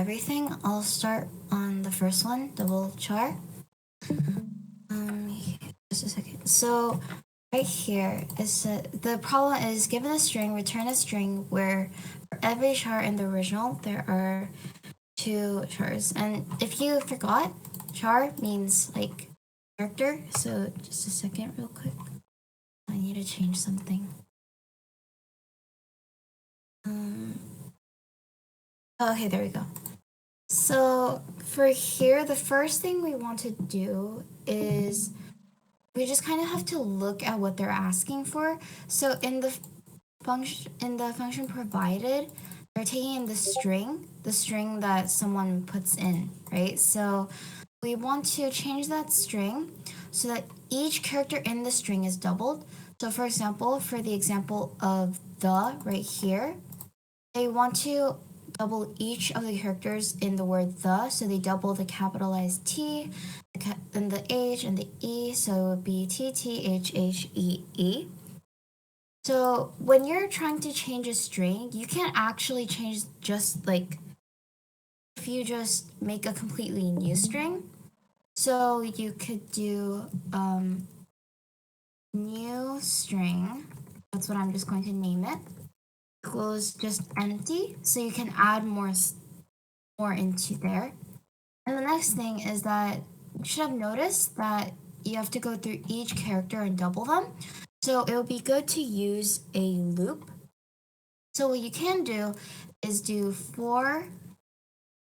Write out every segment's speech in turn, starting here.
everything, I'll start on the first one, double char. Just a second. So right here is the problem is given a string, return a string where for every char in the original there are 2 chars. And if you forgot, char means like character. So just a second real quick. I need to change something. Okay, there we go. So for here, the first thing we want to do is we just kind of have to look at what they're asking for. So in the function provided, they're taking in the string that someone puts in, right? So we want to change that string so that each character in the string is doubled. So for example, for the example of the right here, they want to double each of the characters in the word the, so they double the capitalized T, then the H and the E, so it would be T, T, H, H, E, E. So when you're trying to change a string, you can't actually change just like if you just make a completely new string. So you could do new string, that's what I'm just going to name it, equals just empty, so you can add more into there. And the next thing is that you should have noticed that you have to go through each character and double them. So it would be good to use a loop. So what you can do is do for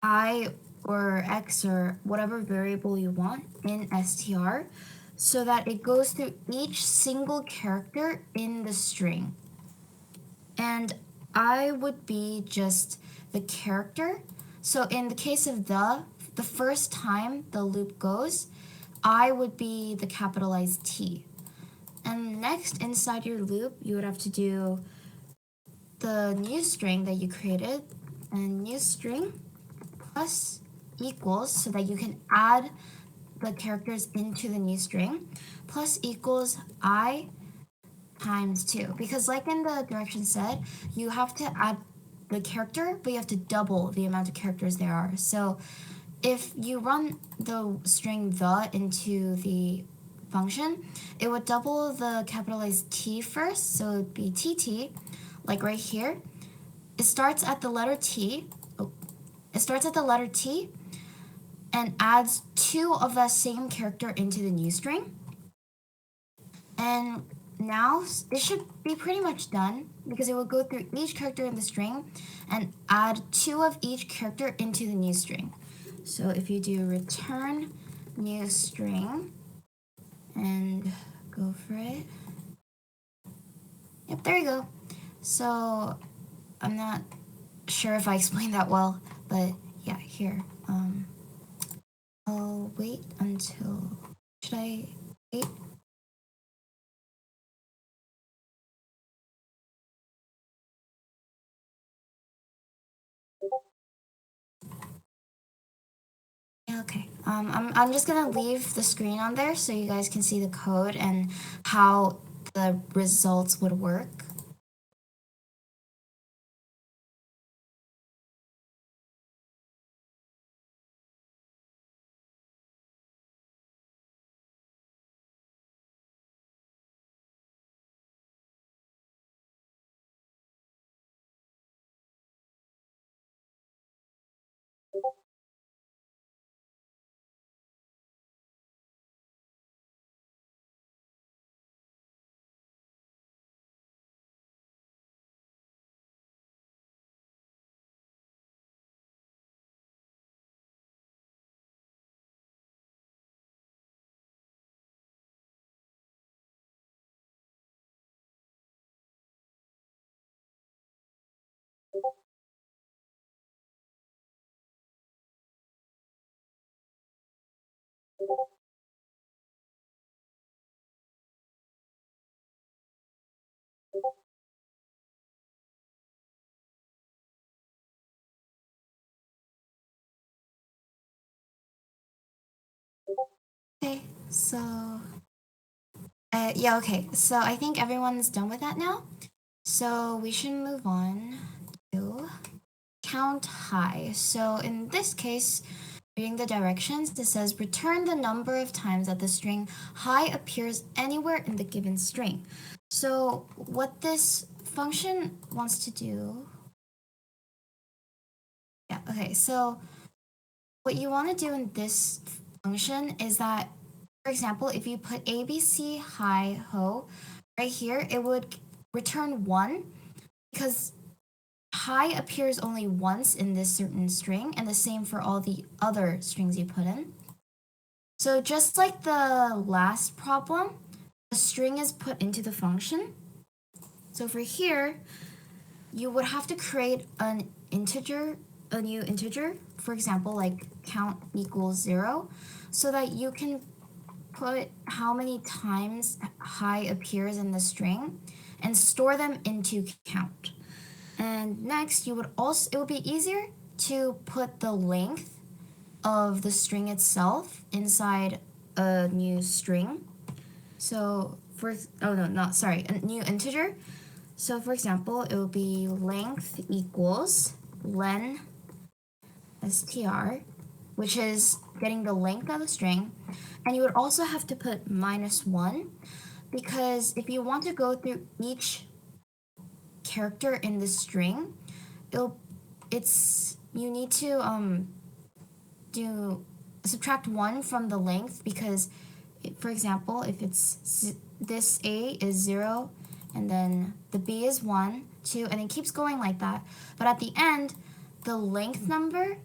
I or X or whatever variable you want in str so that it goes through each single character in the string. And I would be just the character. So in the case of the first time the loop goes, I would be the capitalized T. And next, inside your loop, you would have to do the new string that you created, and new string plus equals, so that you can add the characters into the new string, plus equals I times 2. Because like in the direction said, you have to add the character, but you have to double the amount of characters there are. So if you run the string the into the function, it would double the capitalized T first, so it would be TT, like right here. It starts at the letter T. It starts at the letter T and adds 2 of that same character into the new string. And now it should be pretty much done because it will go through each character in the string and add 2 of each character into the new string. So if you do return new string and go for it. Yep, there you go. So I'm not sure if I explained that well, but yeah, here. I'll wait until, should I wait? Okay, I'm just gonna leave the screen on there so you guys can see the code and how the results would work. Okay, so yeah, okay, so I think everyone's done with that now. So we should move on to count high. So in this case, reading the directions, it says return the number of times that the string high appears anywhere in the given string. So what this function wants to do, so what you want to do in this function is that, for example, if you put ABC hi ho right here, it would return 1 because high appears only once in this certain string, and the same for all the other strings you put in. So just like the last problem, a string is put into the function. So for here, you would have to create a new integer, for example, like count equals 0, so that you can put how many times high appears in the string and store them into count. And next, it would be easier to put the length of the string itself inside a new string. So a new integer. So for example, it will be length equals len str, which is getting the length of the string. And you would also have to put -1, because if you want to go through each character in the string, you need to subtract 1 from the length, because for example, if it's this A is 0 and then the B is 1, 2, and it keeps going like that, but at the end the length number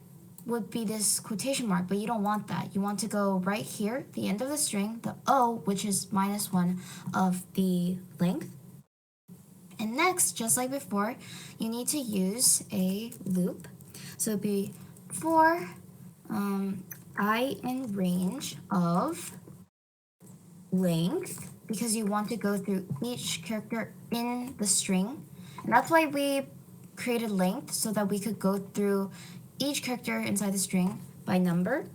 would be this quotation mark, but you don't want that. You want to go right here, the end of the string, the O, which is -1 of the length. And next, just like before, you need to use a loop. So it'd be for I in range of length, because you want to go through each character in the string. And that's why we created length, so that we could go through each character inside the string by number.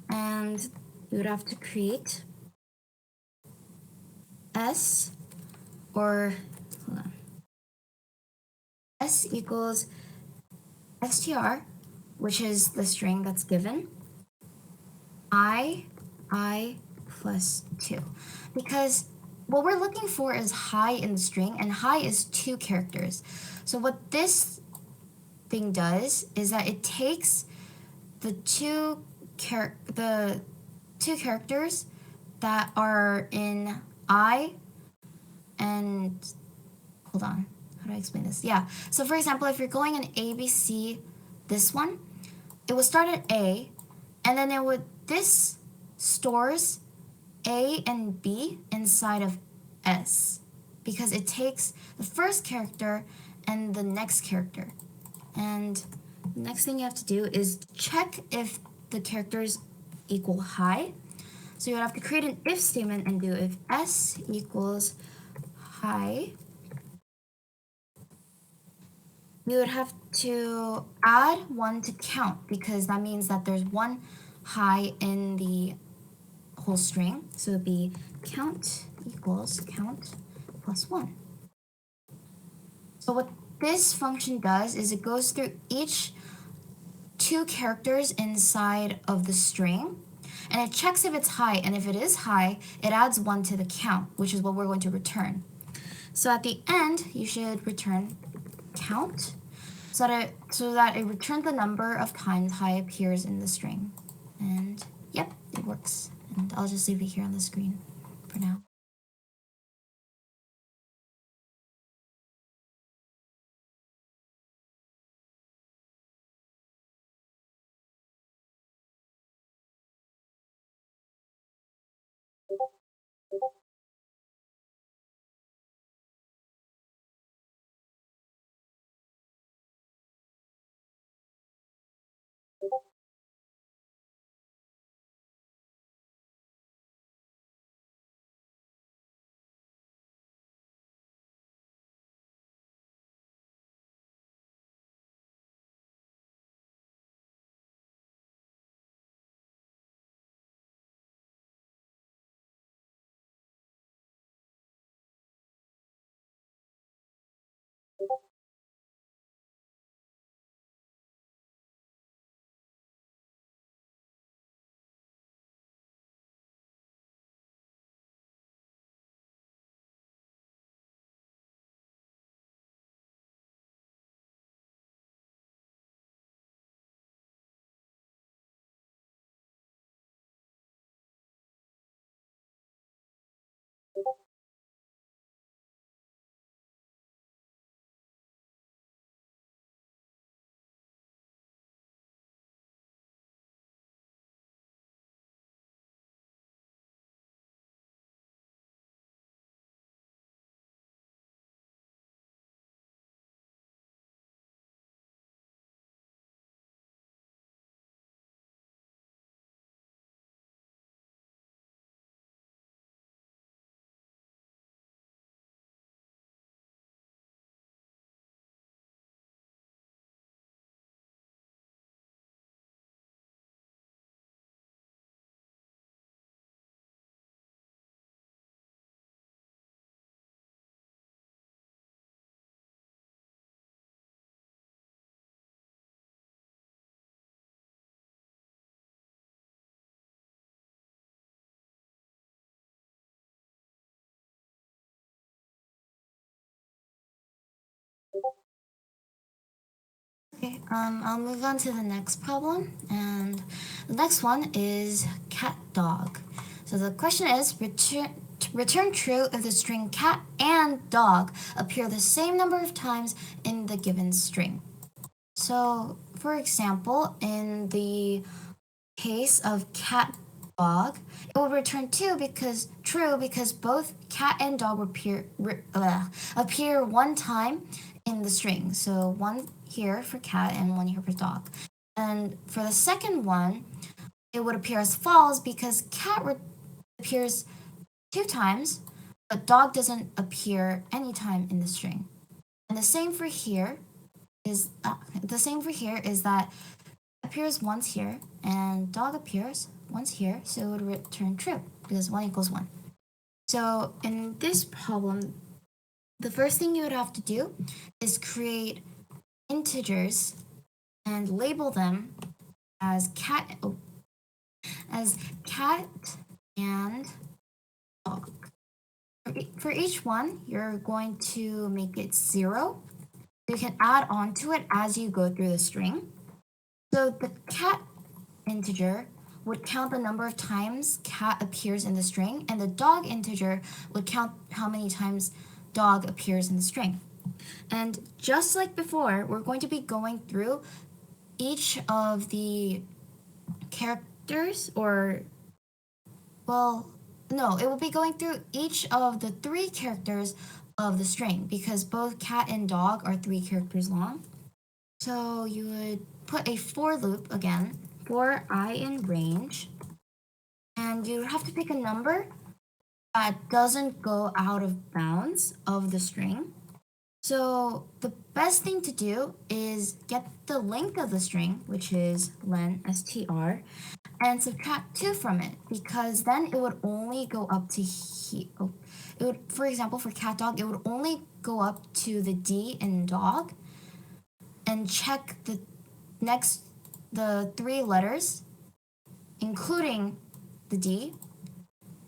And we would have to create S, or hold on, S equals str, which is the string that's given, I plus 2. Because what we're looking for is high in the string, and high is 2 characters. So what this thing does is that it takes the two characters that are in I, and hold on, how do I explain this? Yeah, so for example, if you're going in ABC, this one, it will start at A, and then this stores A and B inside of S, because it takes the first character and the next character. And the next thing you have to do is check if the characters equal high. So you would have to create an if statement and do if S equals high. You would have to add 1 to count, because that means that there's 1 high in the whole string. So it would be count equals count plus 1. So what this function does is it goes through each 2 characters inside of the string, and it checks if it's high, and if it is high, it adds 1 to the count, which is what we're going to return. So at the end, you should return count, so that it returns the number of times high appears in the string. And yep, it works. And I'll just leave it here on the screen for now. I'll move on to the next problem, and the next one is cat dog. So the question is return true if the string cat and dog appear the same number of times in the given string. So, for example, in the case of cat dog, it will return true because both cat and dog appear one time in the string. So one here for cat and one here for dog. And for the second one, it would appear as false because appears two times, but dog doesn't appear any time in the string. And the same for here is that appears once here and dog appears once here, so it would return true because 1 equals 1. So in this problem, the first thing you would have to do is create integers and label them as cat and dog. For each one, you're going to make it 0. You can add on to it as you go through the string. So the cat integer would count the number of times cat appears in the string, and the dog integer would count how many times dog appears in the string. And just like before, we're going to be going through each of the characters, it will be going through each of the 3 characters of the string because both cat and dog are 3 characters long. So you would put a for loop again for I in range, and you have to pick a number that doesn't go out of bounds of the string. So the best thing to do is get the length of the string, which is len str, and subtract 2 from it because then it would only go up to for example, for cat dog, it would only go up to the D in dog, and check the 3 letters, including the D,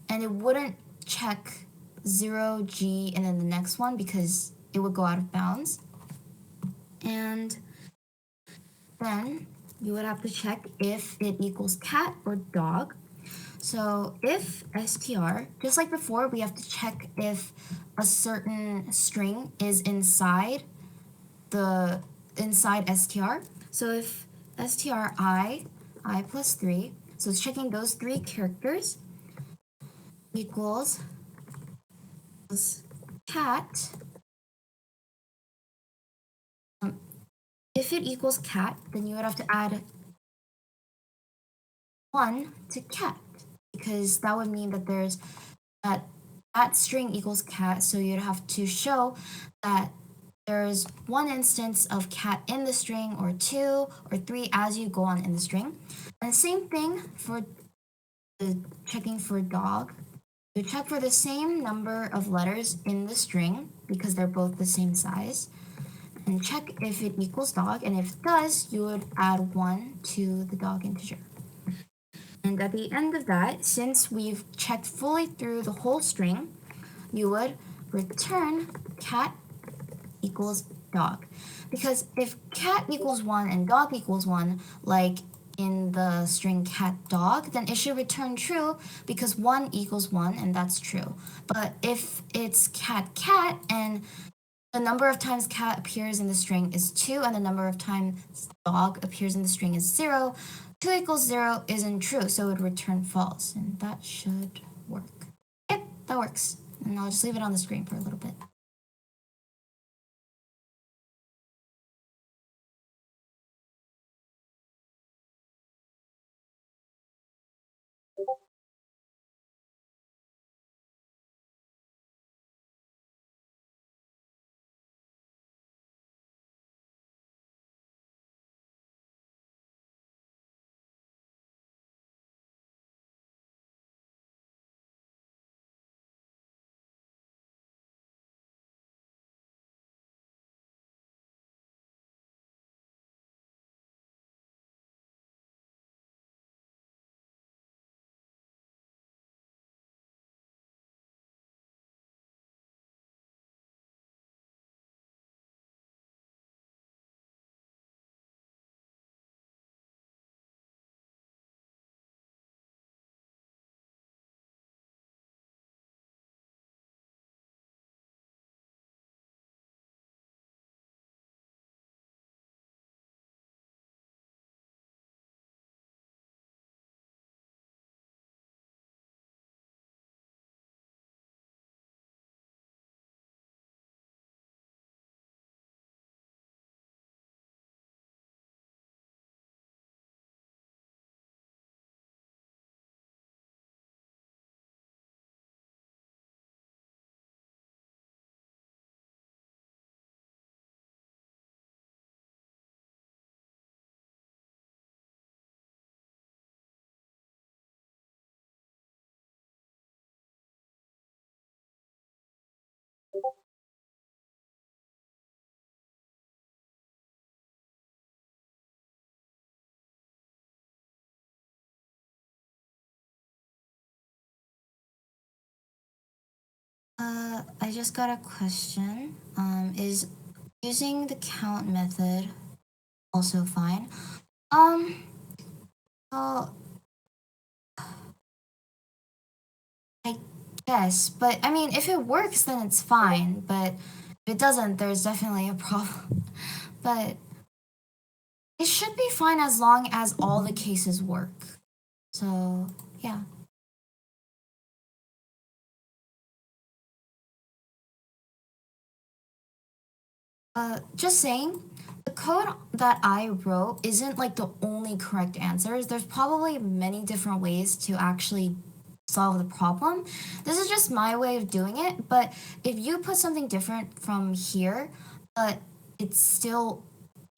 and it wouldn't check 0, G, and then the next one because it would go out of bounds. And then you would have to check if it equals cat or dog. So if str, just like before, we have to check if a certain string is inside str. So if str I plus 3, so it's checking those 3 characters, equals cat. If it equals cat, then you would have to add 1 to cat because that would mean that that string equals cat, so you'd have to show that there's 1 instance of cat in the string, or 2 or 3 as you go on in the string. And the same thing for checking for dog. You check for the same number of letters in the string because they're both the same size, and check if it equals dog, and if it does, you would add 1 to the dog integer. And at the end of that, since we've checked fully through the whole string, you would return cat equals dog. Because if cat equals 1 and dog equals 1, like in the string cat dog, then it should return true because 1 equals 1, and that's true. But if it's cat cat and the number of times cat appears in the string is 2 and the number of times dog appears in the string is 0, 2 equals 0 isn't true, so it would return false, and that should work. Yep, that works. And I'll just leave it on the screen for a little bit. I just got a question. Is using the count method also fine? Well, I guess, but I mean, if it works, then it's fine. But if it doesn't, there's definitely a problem. But it should be fine as long as all the cases work. So, yeah. Just saying, the code that I wrote isn't like the only correct answers. There's probably many different ways to actually solve the problem. This is just my way of doing it, but if you put something different from here, but it still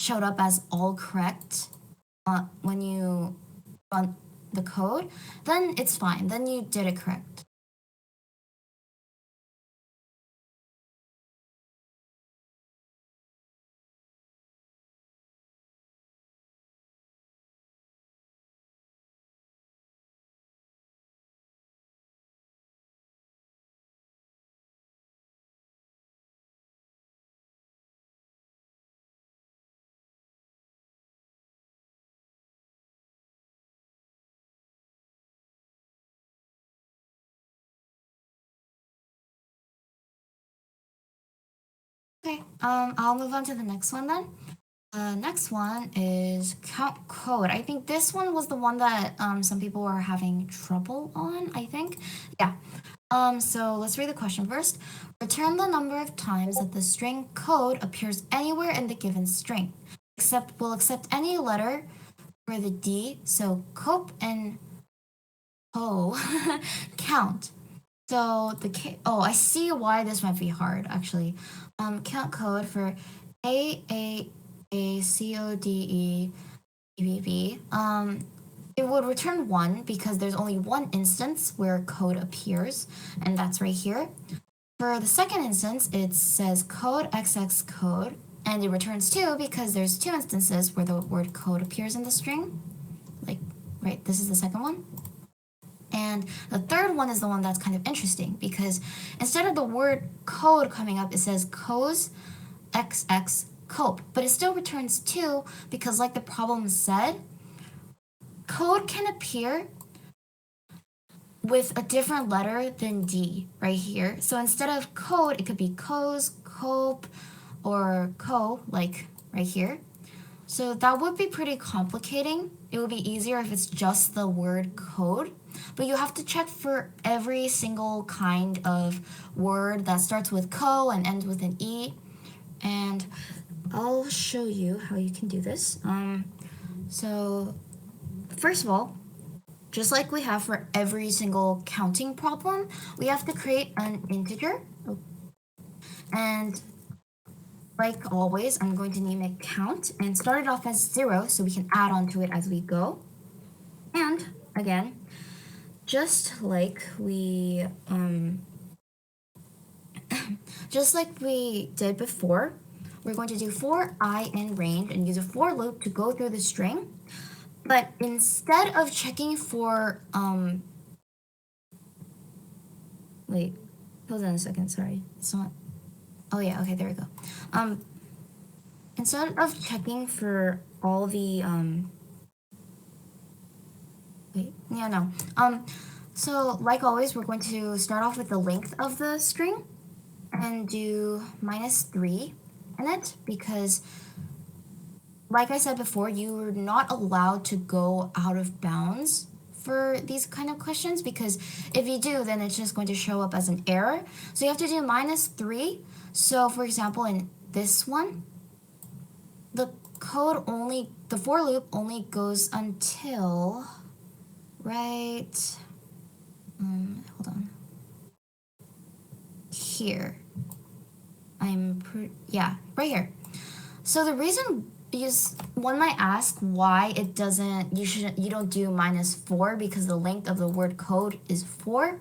showed up as all correct when you run the code, then it's fine. Then you did it correct. Okay, I'll move on to the next one then. Next one is count code. I think this one was the one that some people were having trouble on, I think. Yeah. So let's read the question first. Return the number of times that the string code appears anywhere in the given string. We'll accept any letter for the D, so cope and co count. So I see why this might be hard actually. Count code for AAACODE it would return 1 because there's only one instance where code appears, and that's right here. For the second instance, it says code XX code, and it returns 2 because there's two instances where the word code appears in the string. Like, right, this is the second one. And the third one is the one that's kind of interesting because instead of the word code coming up, it says codes XX cope, but it still returns 2 because, like the problem said, code can appear with a different letter than D right here. So instead of code, it could be coes, cope, or co, like right here. So that would be pretty complicating. It would be easier if it's just the word code, but you have to check for every single kind of word that starts with co and ends with an E. And I'll show you how you can do this. So first of all, just like we have for every single counting problem, we have to create an integer. And like always, I'm going to name it count and start it off as 0 so we can add on to it as we go. And again, just like we did before, we're going to do for I in range and use a for loop to go through the string. But instead of checking for wait, hold on a second, sorry. It's not. Oh yeah, okay, there we go. Instead of checking for all the so like always, we're going to start off with the length of the string and do -3 in it because, like I said before, you're not allowed to go out of bounds for these kind of questions because if you do, then it's just going to show up as an error. So you have to do -3. So for example, in this one, the for loop only goes until, right, hold on, here. Right here. So the reason is one might ask why you don't do -4 because the length of the word code is 4.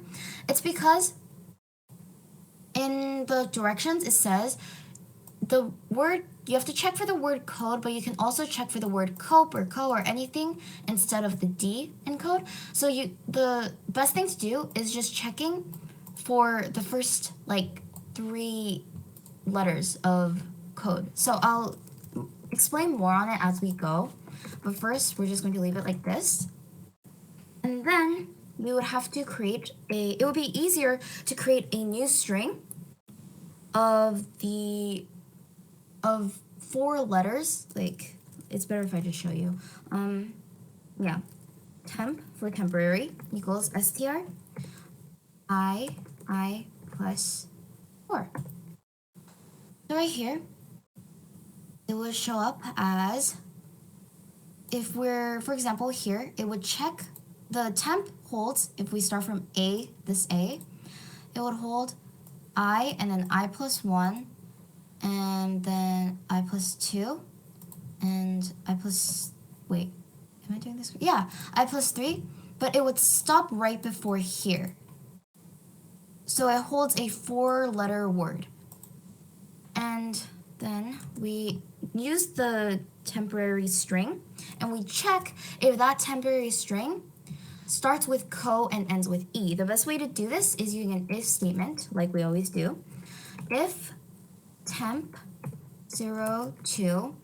It's because in the directions it says you have to check for the word code, but you can also check for the word cope or co or anything instead of the D in code. So the best thing to do is just checking for the first 3 letters of code. So I'll explain more on it as we go. But first, we're just going to leave it like this. And then we would have to create it would be easier to create a new string of 4 letters. Like, it's better if I just show you. Yeah, temp for temporary equals str I plus 4. So right here, it would show up as, if we're, for example, here, it would check the temp holds, if we start from A, this A, it would hold I and then I plus 1 and then I plus 2 and I plus, wait, am I doing this? Yeah, I plus 3, but it would stop right before here. So it holds a 4-letter word. And then we use the temporary string and we check if that temporary string starts with co and ends with e. The best way to do this is using an if statement, like we always do. If temp 0, 2.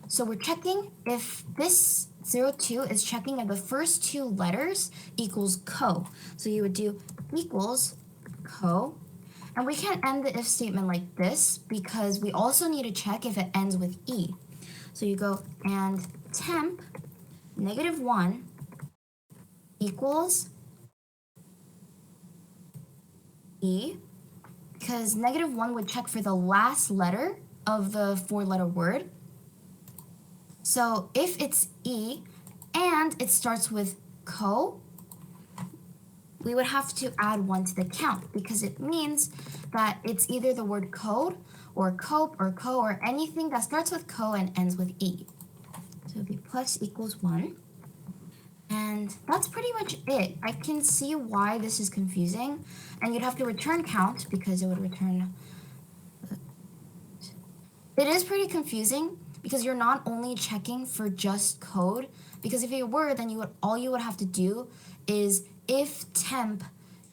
So we're checking if this 0, 2 is checking if the first 2 letters equals co. So you would do equals co. And we can't end the if statement like this because we also need to check if it ends with e. So you go and temp -1 equals e, because -1 would check for the last letter of the 4-letter word. So if it's e and it starts with co, we would have to add 1 to the count because it means that it's either the word code or cope or co or anything that starts with co and ends with e. So it would be plus equals 1. And that's pretty much it. I can see why this is confusing. And you'd have to return count because it would return. It is pretty confusing because you're not only checking for just code, because if it were, then all you would have to do is if temp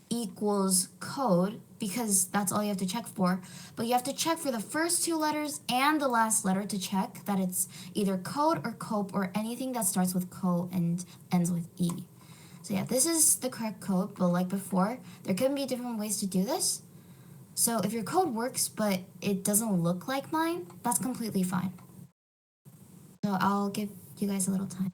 equals code, because that's all you have to check for. But you have to check for the first 2 letters and the last letter to check that it's either code or cope or anything that starts with co and ends with e. So yeah, this is the correct code, but like before, there can be different ways to do this. So if your code works but it doesn't look like mine, that's completely fine. So I'll give you guys a little time.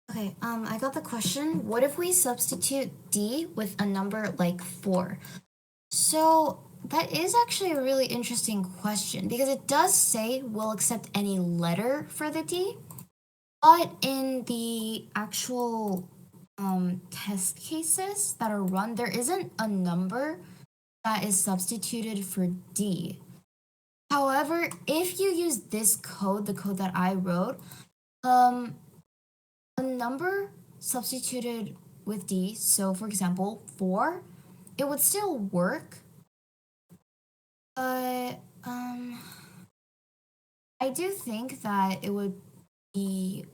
Okay, I got the question. What if we substitute D with a number like 4? So that is actually a really interesting question because it does say we'll accept any letter for the D, but in the actual test cases that are run, there isn't a number that is substituted for D. However, if you use this code, the code that I wrote, a number substituted with D, so for example, 4, it would still work, but I do think that it would be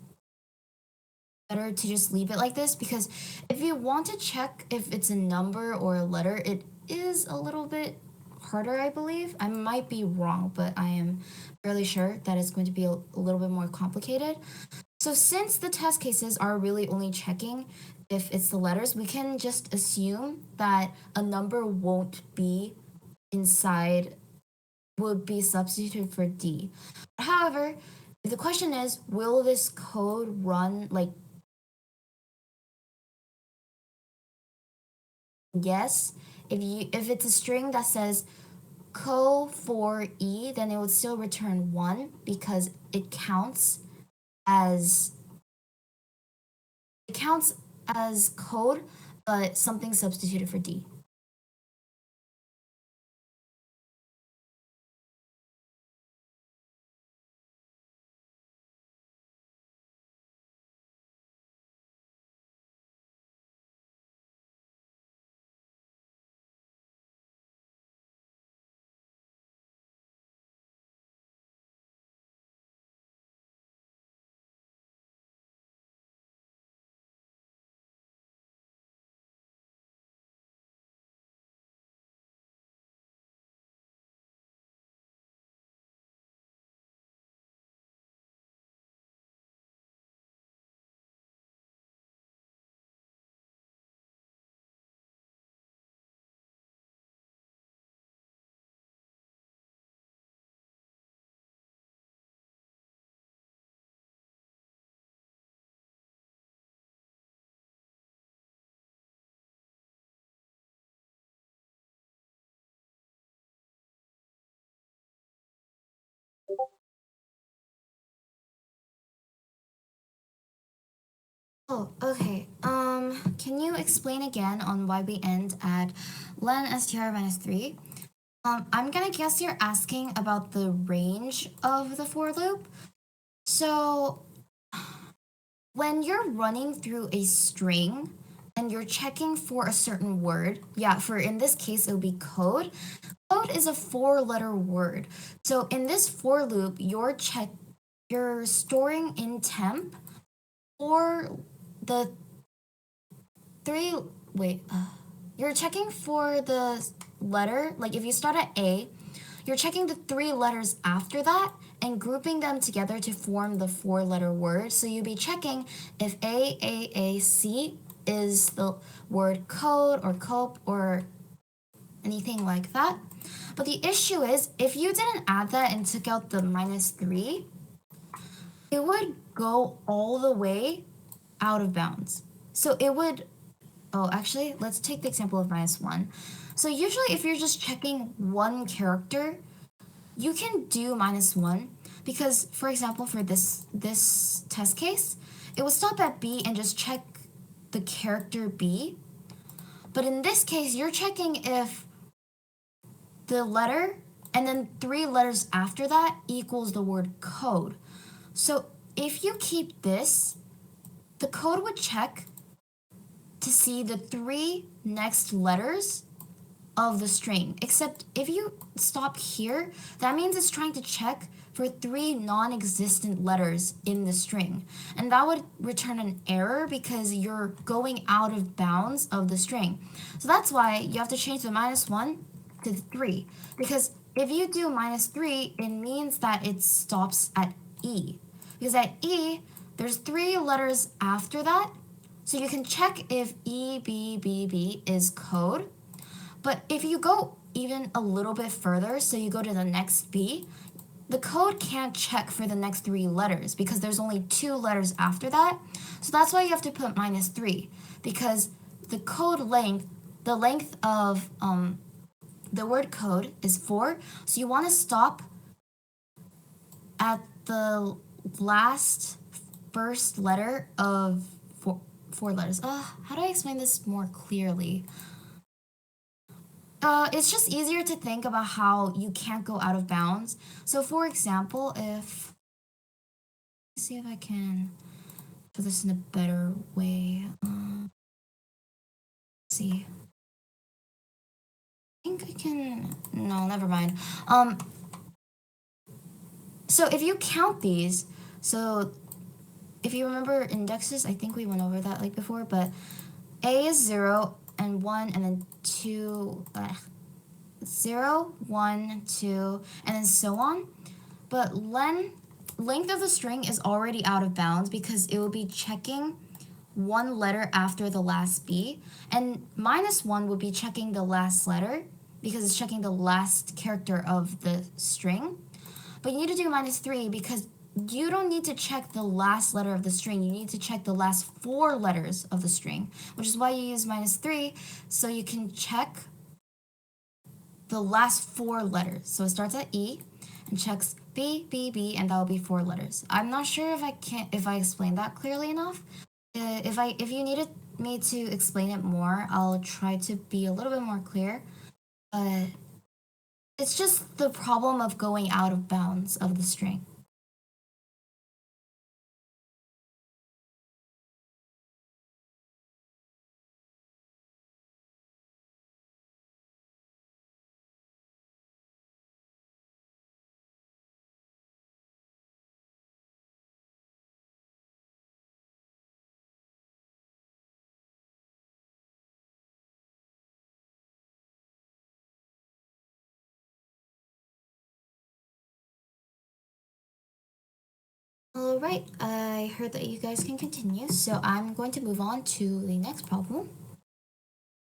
better to just leave it like this, because if you want to check if it's a number or a letter, it is a little bit harder, I believe. I might be wrong, but I am fairly sure that it's going to be a little bit more complicated. So since the test cases are really only checking if it's the letters, we can just assume that a number won't be inside, would be substituted for D. However, if the question is, will this code run like yes? If it's a string that says co for E, then it would still return 1 because as it counts as code, but something substituted for D. Oh, okay. Can you explain again on why we end at len str minus 3? I'm gonna guess you're asking about the range of the for loop. So when you're running through a string and you're checking for a certain word, yeah, for in this case, it'll be code. Code is a 4-letter word. So in this for loop, you're storing in temp for the three, wait, you're checking for the letter, like if you start at A, you're checking the 3 letters after that and grouping them together to form the 4-letter word. So you'd be checking if AAAC is the word code or cope or anything like that. But the issue is, if you didn't add that and took out the minus 3, it would go all the way out of bounds. So it would, oh, actually, let's take the example of minus 1. So usually if you're just checking one character, you can do minus 1 because, for example, for this test case, it will stop at B and just check the character B. But in this case, you're checking if the letter and then 3 letters after that equals the word code. So if you keep this, the code would check to see the 3 next letters of the string. Except if you stop here, that means it's trying to check for 3 non-existent letters in the string. And that would return an error because you're going out of bounds of the string. So that's why you have to change the minus 1 to the 3. Because if you do minus 3, it means that it stops at E. Because at E, there's 3 letters after that. So you can check if E, B, B, B is code. But if you go even a little bit further, so you go to the next B, the code can't check for the next 3 letters because there's only 2 letters after that. So that's why you have to put minus 3, because the code length, the length of the word code is 4. So you want to stop at the last first letter of four letters. How do I explain this more clearly? It's just easier to think about how you can't go out of bounds. So, for example, if let's see if I can put this in a better way. Let's see. I think I can. No, never mind. So if you count these, so if you remember indexes, I think we went over that like before, but A is 0 and 1 and then 2, 0, 1, 2, and then so on. But length of the string is already out of bounds because it will be checking one letter after the last B, and -1 would be checking the last letter because it's checking the last character of the string. But you need to do -3 because you don't need to check the last letter of the string. You need to check the last 4 letters of the string, which is why you use -3, so you can check the last 4 letters. So it starts at E and checks B, B, B, and that will be 4 letters. I'm not sure if I explained that clearly enough. If you needed me to explain it more, I'll try to be a little bit more clear. But it's just the problem of going out of bounds of the string. All right, I heard that you guys can continue, so I'm going to move on to the next problem.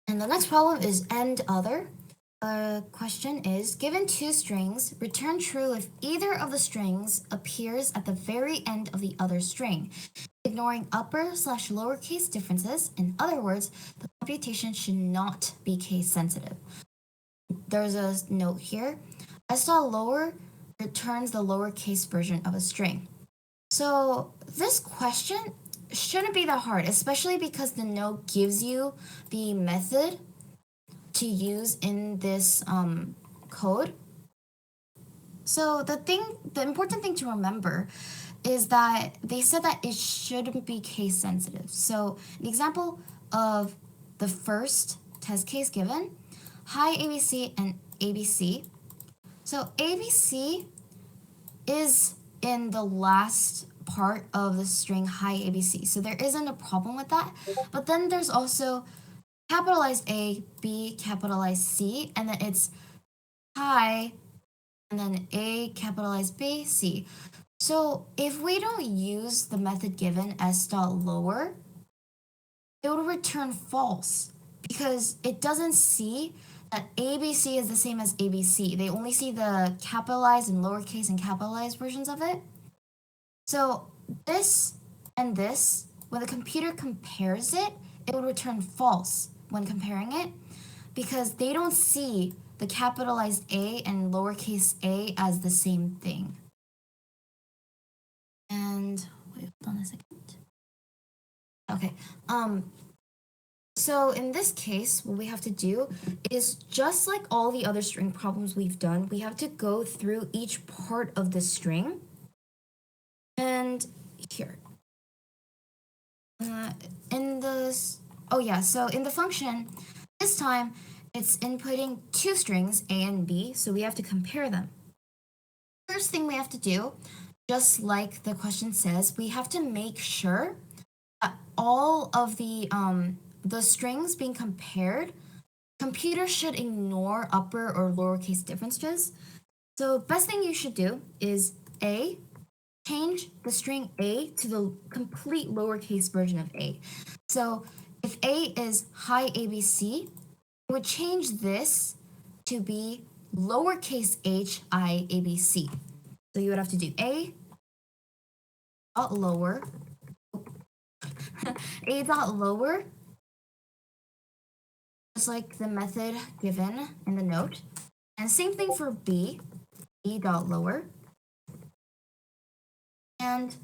And the next problem is end other. Question is, given 2 strings, return true if either of the strings appears at the very end of the other string, ignoring upper/lowercase differences. In other words, the computation should not be case sensitive. There's a note here. S.lower returns the lowercase version of a string. So this question shouldn't be that hard, especially because the note gives you the method to use in this code. So the important thing to remember is that they said that it shouldn't be case sensitive. So the example of the first test case given, hi ABC and ABC. So ABC is in the last part of the string hi ABC. So there isn't a problem with that. But then there's also capitalized A, B, capitalized C, and then it's hi, and then A, capitalized B, C. So if we don't use the method given s.lower, it will return false because it doesn't see that ABC is the same as ABC. They only see the capitalized and lowercase and capitalized versions of it. So this and this, when the computer compares it, it will return false when comparing it because they don't see the capitalized A and lowercase a as the same thing. And wait, hold on a second. Okay. So in this case, what we have to do is just like all the other string problems we've done, we have to go through each part of the string. And here. So in the function, this time it's inputting 2 strings, A and B, so we have to compare them. First thing we have to do, just like the question says, we have to make sure that all of the strings being compared, computer should ignore upper or lowercase differences. So best thing you should do is A, change the string A to the complete lowercase version of A. So if A is hi ABC, it would change this to be lowercase h I ABC. So you would have to do A dot lower, A dot lower, just like the method given in the note. And same thing for B, B dot lower. And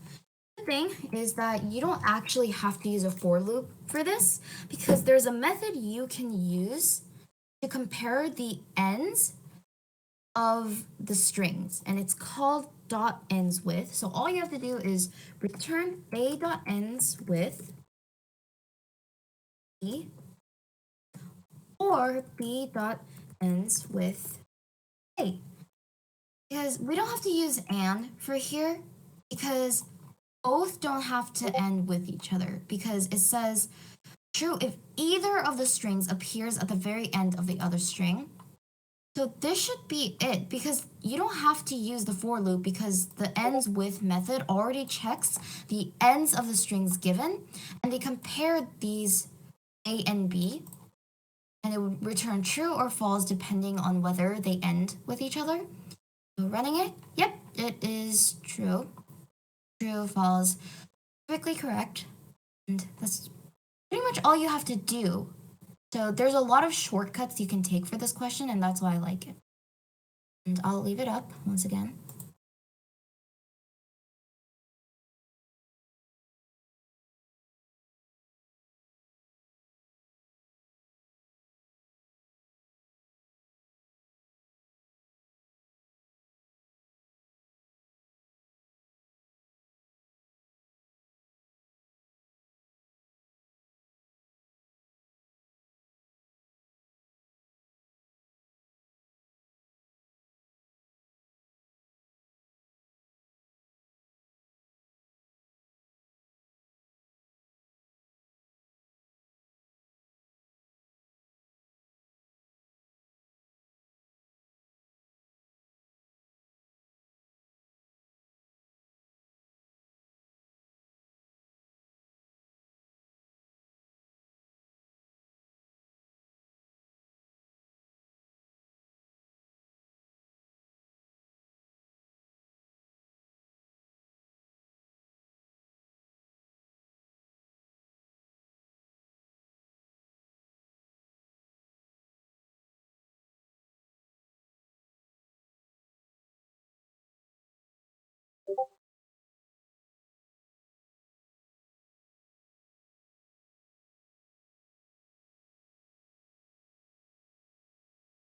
the thing is that you don't actually have to use a for loop for this because there's a method you can use to compare the ends of the strings, and it's called dot ends with. So all you have to do is return A dot ends with B or B dot ends with A. Because we don't have to use and for here, because both don't have to end with each other, because it says true if either of the strings appears at the very end of the other string. So this should be it, because you don't have to use the for loop because the ends with method already checks the ends of the strings given, and they compare these A and B, and it would return true or false depending on whether they end with each other. So running it, yep, it is true. True, false, perfectly correct. And that's pretty much all you have to do. So there's a lot of shortcuts you can take for this question, and that's why I like it. And I'll leave it up once again.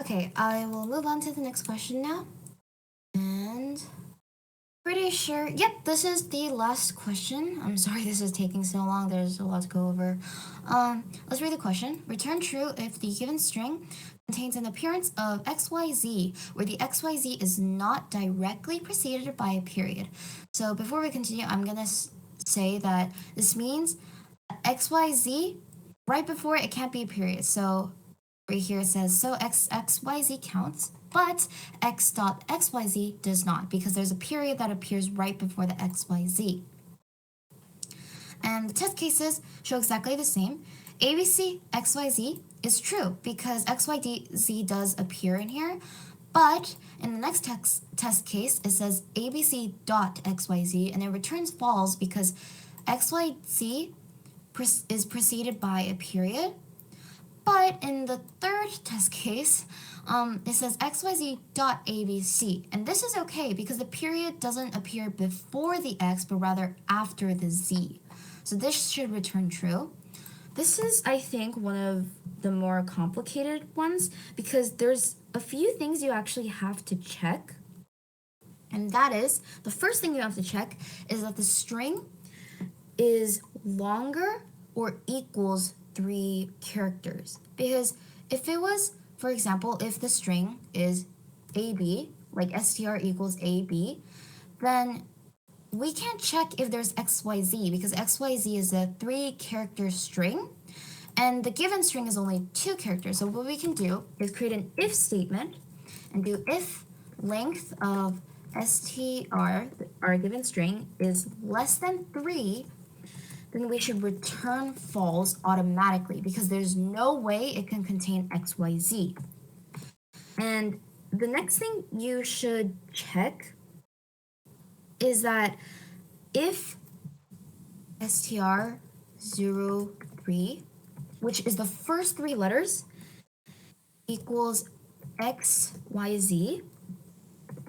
Okay, I will move on to the next question now. And pretty sure, yep, this is the last question. I'm sorry this is taking so long. There's a lot to go over. Let's read the question. Return true if the given string contains an appearance of XYZ, where the XYZ is not directly preceded by a period. So before we continue, I'm gonna say that this means XYZ, right before it can't be a period. So right here it says, so XYZ counts, but X dot XYZ does not, because there's a period that appears right before the XYZ. And the test cases show exactly the same. ABC XYZ is true because XYZ does appear in here, but in the next test case, it says ABC dot XYZ, and it returns false because XYZ is preceded by a period. But in the third test case, it says XYZ dot ABC, and this is okay because the period doesn't appear before the X, but rather after the Z. So this should return true. This is, I think, one of the more complicated ones because there's a few things you actually have to check. And that is, the first thing you have to check is that the string is longer or equals 3 characters. Because if it was, for example, if the string is AB, like str equals AB, then we can't check if there's XYZ because XYZ is a 3-character string and the given string is only 2 characters. So what we can do is create an if statement and do if length of str, our given string, is less than 3, then we should return false automatically because there's no way it can contain XYZ. And the next thing you should check is that if str03, which is the first 3 letters, equals XYZ,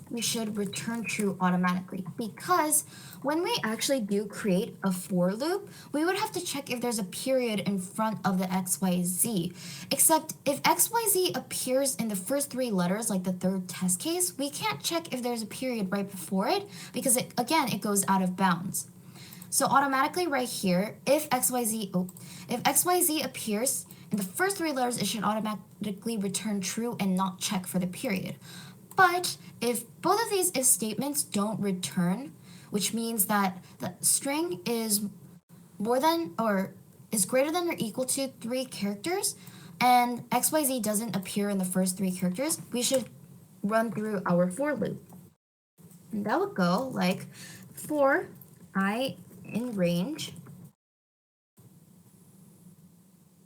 we should return true automatically because when we actually do create a for loop, we would have to check if there's a period in front of the XYZ. Except if XYZ appears in the first 3 letters, like the third test case, we can't check if there's a period right before it because it goes out of bounds. So automatically right here, if XYZ appears in the first 3 letters, it should automatically return true and not check for the period. But if both of these if statements don't return, which means that the string is more than or is greater than or equal to 3 characters, and XYZ doesn't appear in the first 3 characters, we should run through our for loop. And that would go like for I in range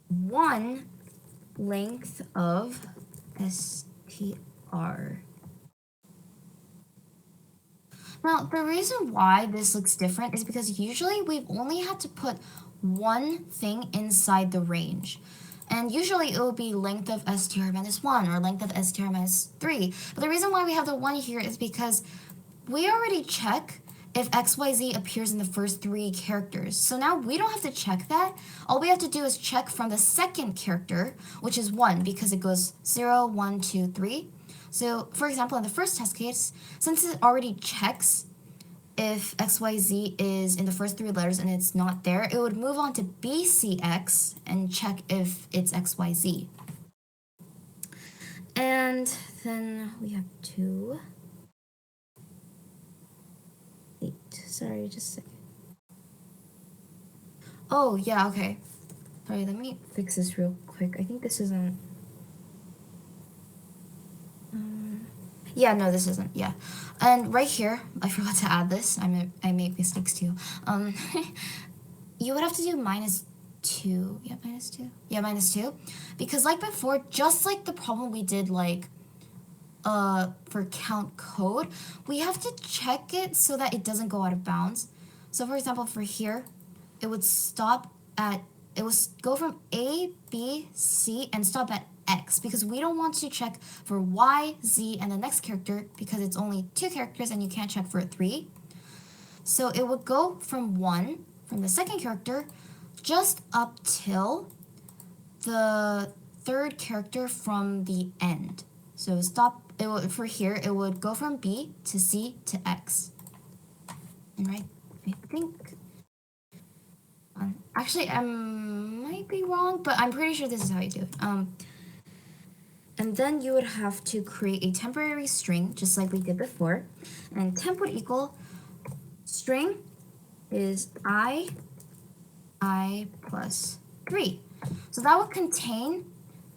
1 length of str. Now, the reason why this looks different is because usually we've only had to put one thing inside the range. And usually it will be length of str minus 1 or length of str minus 3. But the reason why we have the 1 here is because we already check if XYZ appears in the first 3 characters. So now we don't have to check that. All we have to do is check from the second character, which is 1, because it goes 0, 1, 2, 3. So, for example, in the first test case, since it already checks if XYZ is in the first 3 letters and it's not there, it would move on to BCX and check if it's XYZ. And then we have 2. Wait, sorry, just a second. Oh, yeah, okay. Sorry, let me fix this real quick. I think this isn't... yeah, no, this isn't, yeah. And right here, I forgot to add this. I made mistakes too. You would have to do -2. Yeah, -2. Yeah, -2. Because like before, just like the problem we did like for count code, we have to check it so that it doesn't go out of bounds. So for example, for here, it would go from A, B, C, and stop at X, because we don't want to check for Y, Z, and the next character because it's only 2 characters and you can't check for 3. So it would go from 1, from the second character, just up till the 3rd character from the end. So for here, it would go from B to C to X. And right, I think... actually, I might be wrong, but I'm pretty sure this is how you do it. And then you would have to create a temporary string, just like we did before. And temp would equal string is I plus 3. So that would contain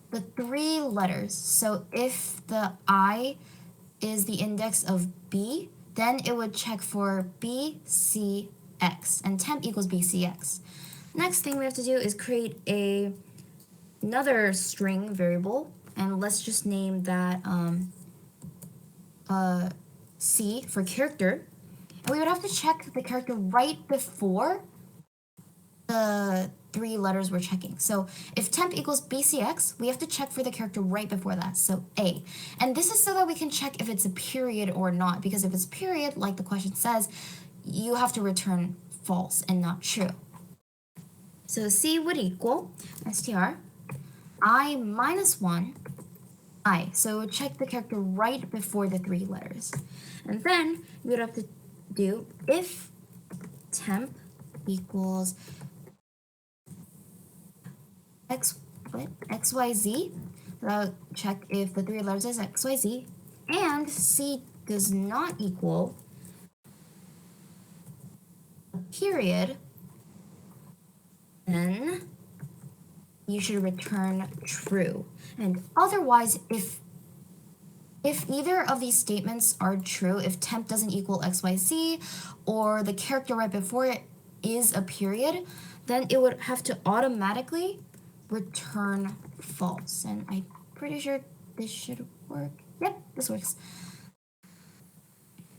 the 3 letters. So if the I is the index of B, then it would check for BCX, and temp equals BCX. Next thing we have to do is create another string variable, and let's just name that C for character. And we would have to check the character right before the 3 letters we're checking. So if temp equals BCX, we have to check for the character right before that, so A. And this is so that we can check if it's a period or not, because if it's period, like the question says, you have to return false and not true. So C would equal str I minus 1 I. So check the character right before the 3 letters. And then you would have to do if temp equals XYZ. So check if the 3 letters is XYZ. And C does not equal a period, then you should return true. And otherwise, if either of these statements are true, if temp doesn't equal XYZ, or the character right before it is a period, then it would have to automatically return false. And I'm pretty sure this should work. Yep, this works.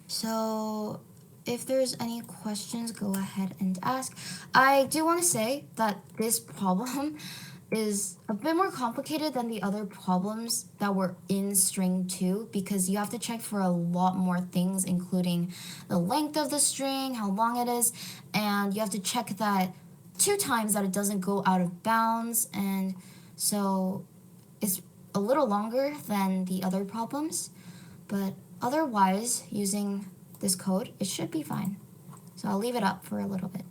So if there's any questions, go ahead and ask. I do want to say that this problem is a bit more complicated than the other problems that were in string 2, because you have to check for a lot more things, including the length of the string, how long it is, and you have to check that 2 times that it doesn't go out of bounds, and so it's a little longer than the other problems, but otherwise, using this code, it should be fine. So I'll leave it up for a little bit.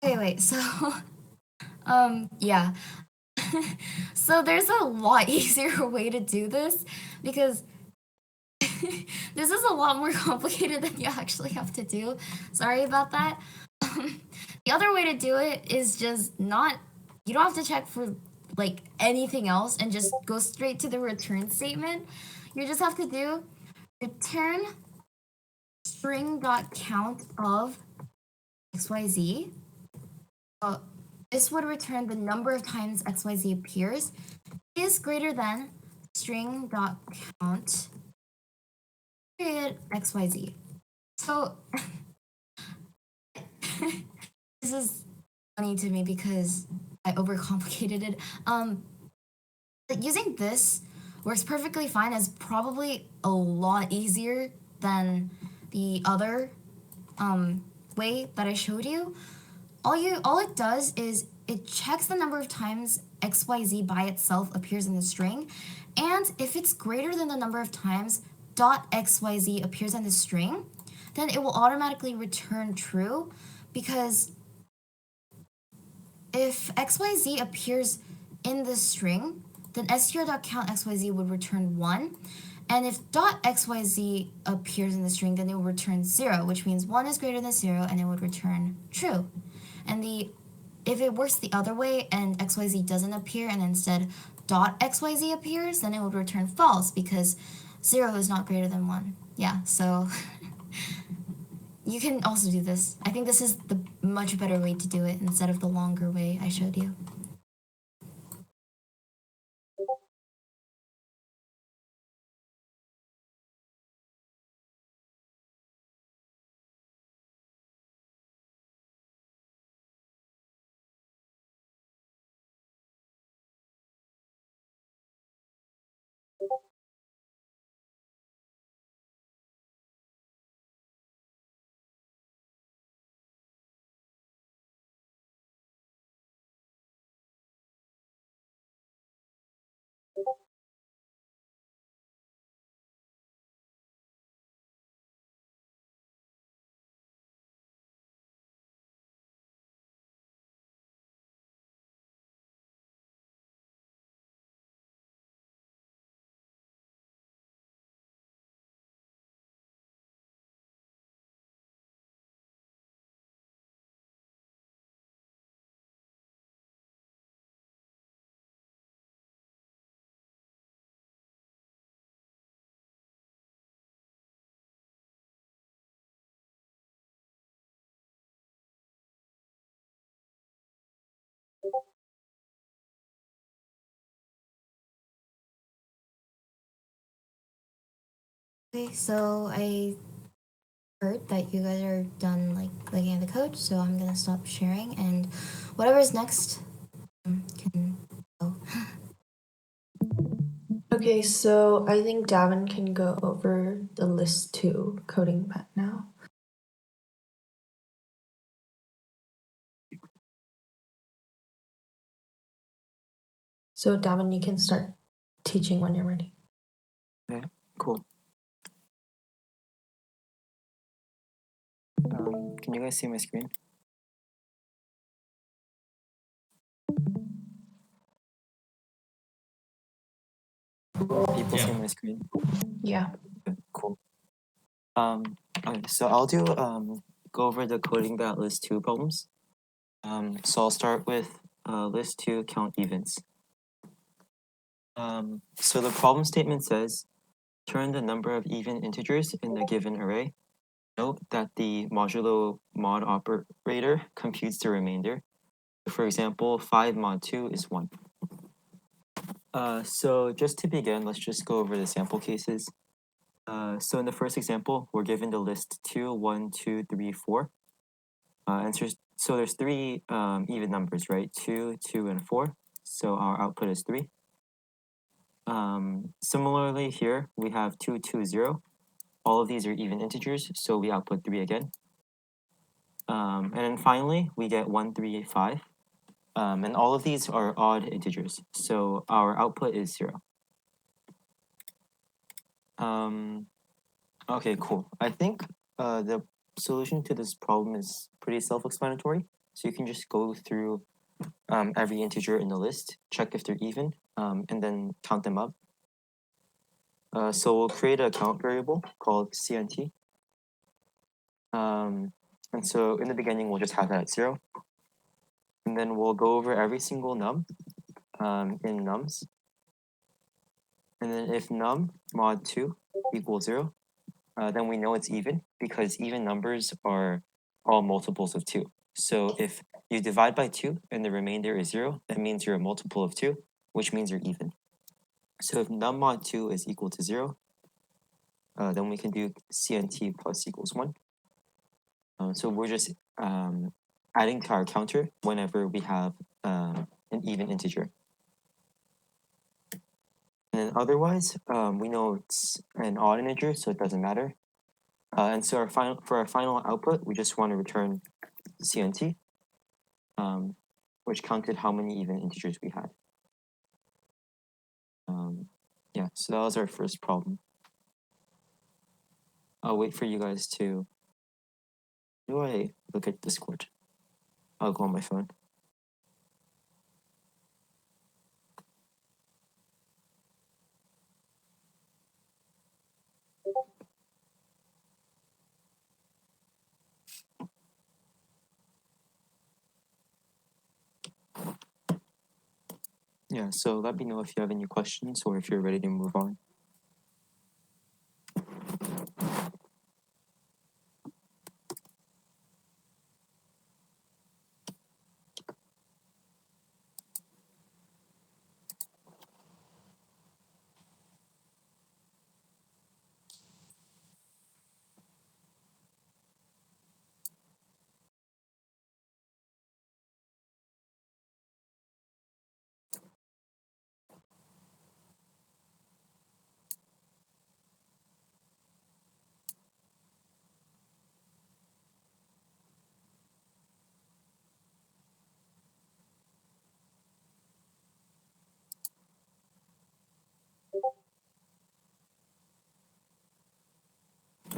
Wait, so yeah. So there's a lot easier way to do this because this is a lot more complicated than you actually have to do. Sorry about that. The other way to do it is just not, you don't have to check for like anything else and just go straight to the return statement. You just have to do return string.count of xyz. Uh, this would return the number of times xyz appears is greater than string.count period xyz. So this is funny to me because I overcomplicated it. Using this works perfectly fine. Is probably a lot easier than the other way that I showed you. All it does is it checks the number of times xyz by itself appears in the string, and if it's greater than the number of times dot xyz appears in the string, then it will automatically return true, because if xyz appears in the string, then str.count xyz would return 1. And if dot xyz appears in the string, then it will return 0, which means 1 is greater than 0, and it would return true. And if it works the other way and xyz doesn't appear and instead dot xyz appears, then it would return false because 0 is not greater than 1. Yeah, so you can also do this. I think this is the much better way to do it instead of the longer way I showed you. Okay, so I heard that you guys are done like looking at the code, so I'm gonna stop sharing, and whatever's next can go. Okay, so I think Davin can go over the list 2 coding part now. So Davin, you can start teaching when you're ready. Okay, cool. Can you guys see my screen? People see my screen? Yeah. Okay, cool. Okay, so I'll do go over the coding that list 2 problems. So I'll start with list 2 count evens. So the problem statement says, turn the number of even integers in the given array. Note that the modulo mod operator computes the remainder. For example, 5 mod 2 is 1. So just to begin, let's just go over the sample cases. So in the first example, we're given the list 2, 1, 2, 3, 4. And so there's 3 even numbers, right? 2, 2, and 4. So our output is 3. Similarly here, we have 2, 2, 0. All of these are even integers, so we output 3 again. And then finally, we get 1, 3, 5. And all of these are odd integers, so our output is 0. Okay, cool. I think the solution to this problem is pretty self-explanatory. So you can just go through every integer in the list, check if they're even, and then count them up. So we'll create a count variable called CNT. And so in the beginning, we'll just have that at 0. And then we'll go over every single num in nums. And then if num mod 2 equals 0, then we know it's even, because even numbers are all multiples of 2. So if you divide by 2 and the remainder is 0, that means you're a multiple of 2, which means you're even. So if num mod 2 is equal to 0, then we can do CNT plus equals 1. So we're just adding to our counter whenever we have an even integer. And then otherwise, we know it's an odd integer, so it doesn't matter. And so for our final output, we just want to return CNT, which counted how many even integers we had. Yeah, so that was our first problem. I'll wait for you guys to. Do I look at Discord? I'll go on my phone. Yeah, so let me know if you have any questions or if you're ready to move on.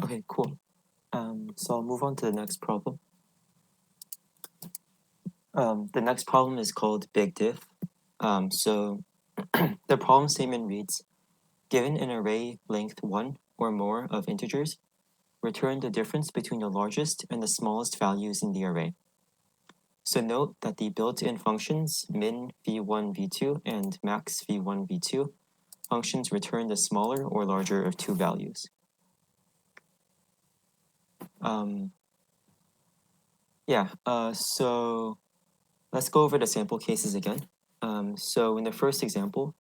Okay, cool. So I'll move on to the next problem. The next problem is called Big Diff. So the problem statement reads, given an array length 1 or more of integers, return the difference between the largest and the smallest values in the array. So note that the built-in functions min v1, v2, and max v1, v2 functions return the smaller or larger of two values. So let's go over the sample cases again. So in the first example,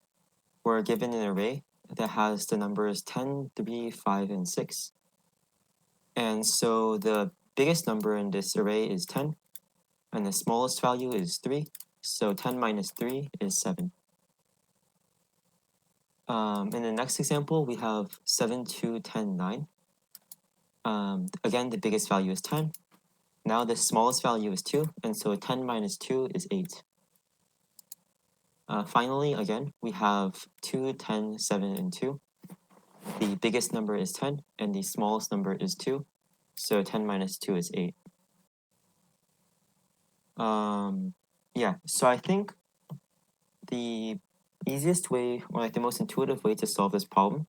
we're given an array that has the numbers 10, 3, 5, and 6. And so the biggest number in this array is 10, and the smallest value is 3. So 10 minus 3 is 7. In the next example, we have 7, 2, 10, 9. Again, the biggest value is 10. Now the smallest value is 2, and so 10 minus 2 is 8. Finally, again, we have 2, 10, 7, and 2. The biggest number is 10, and the smallest number is 2. So 10 minus 2 is 8. So I think the easiest way, or like the most intuitive way to solve this problem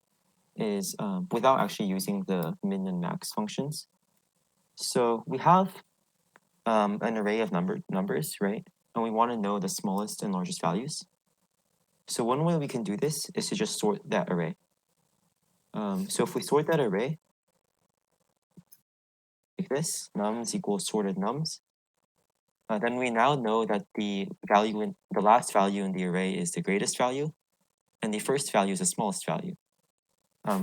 is without actually using the min and max functions. So we have an array of numbers, right? And we want to know the smallest and largest values. So one way we can do this is to just sort that array. So if we sort that array like this, nums equals sorted nums, then we now know that the last value in the array is the greatest value, and the first value is the smallest value.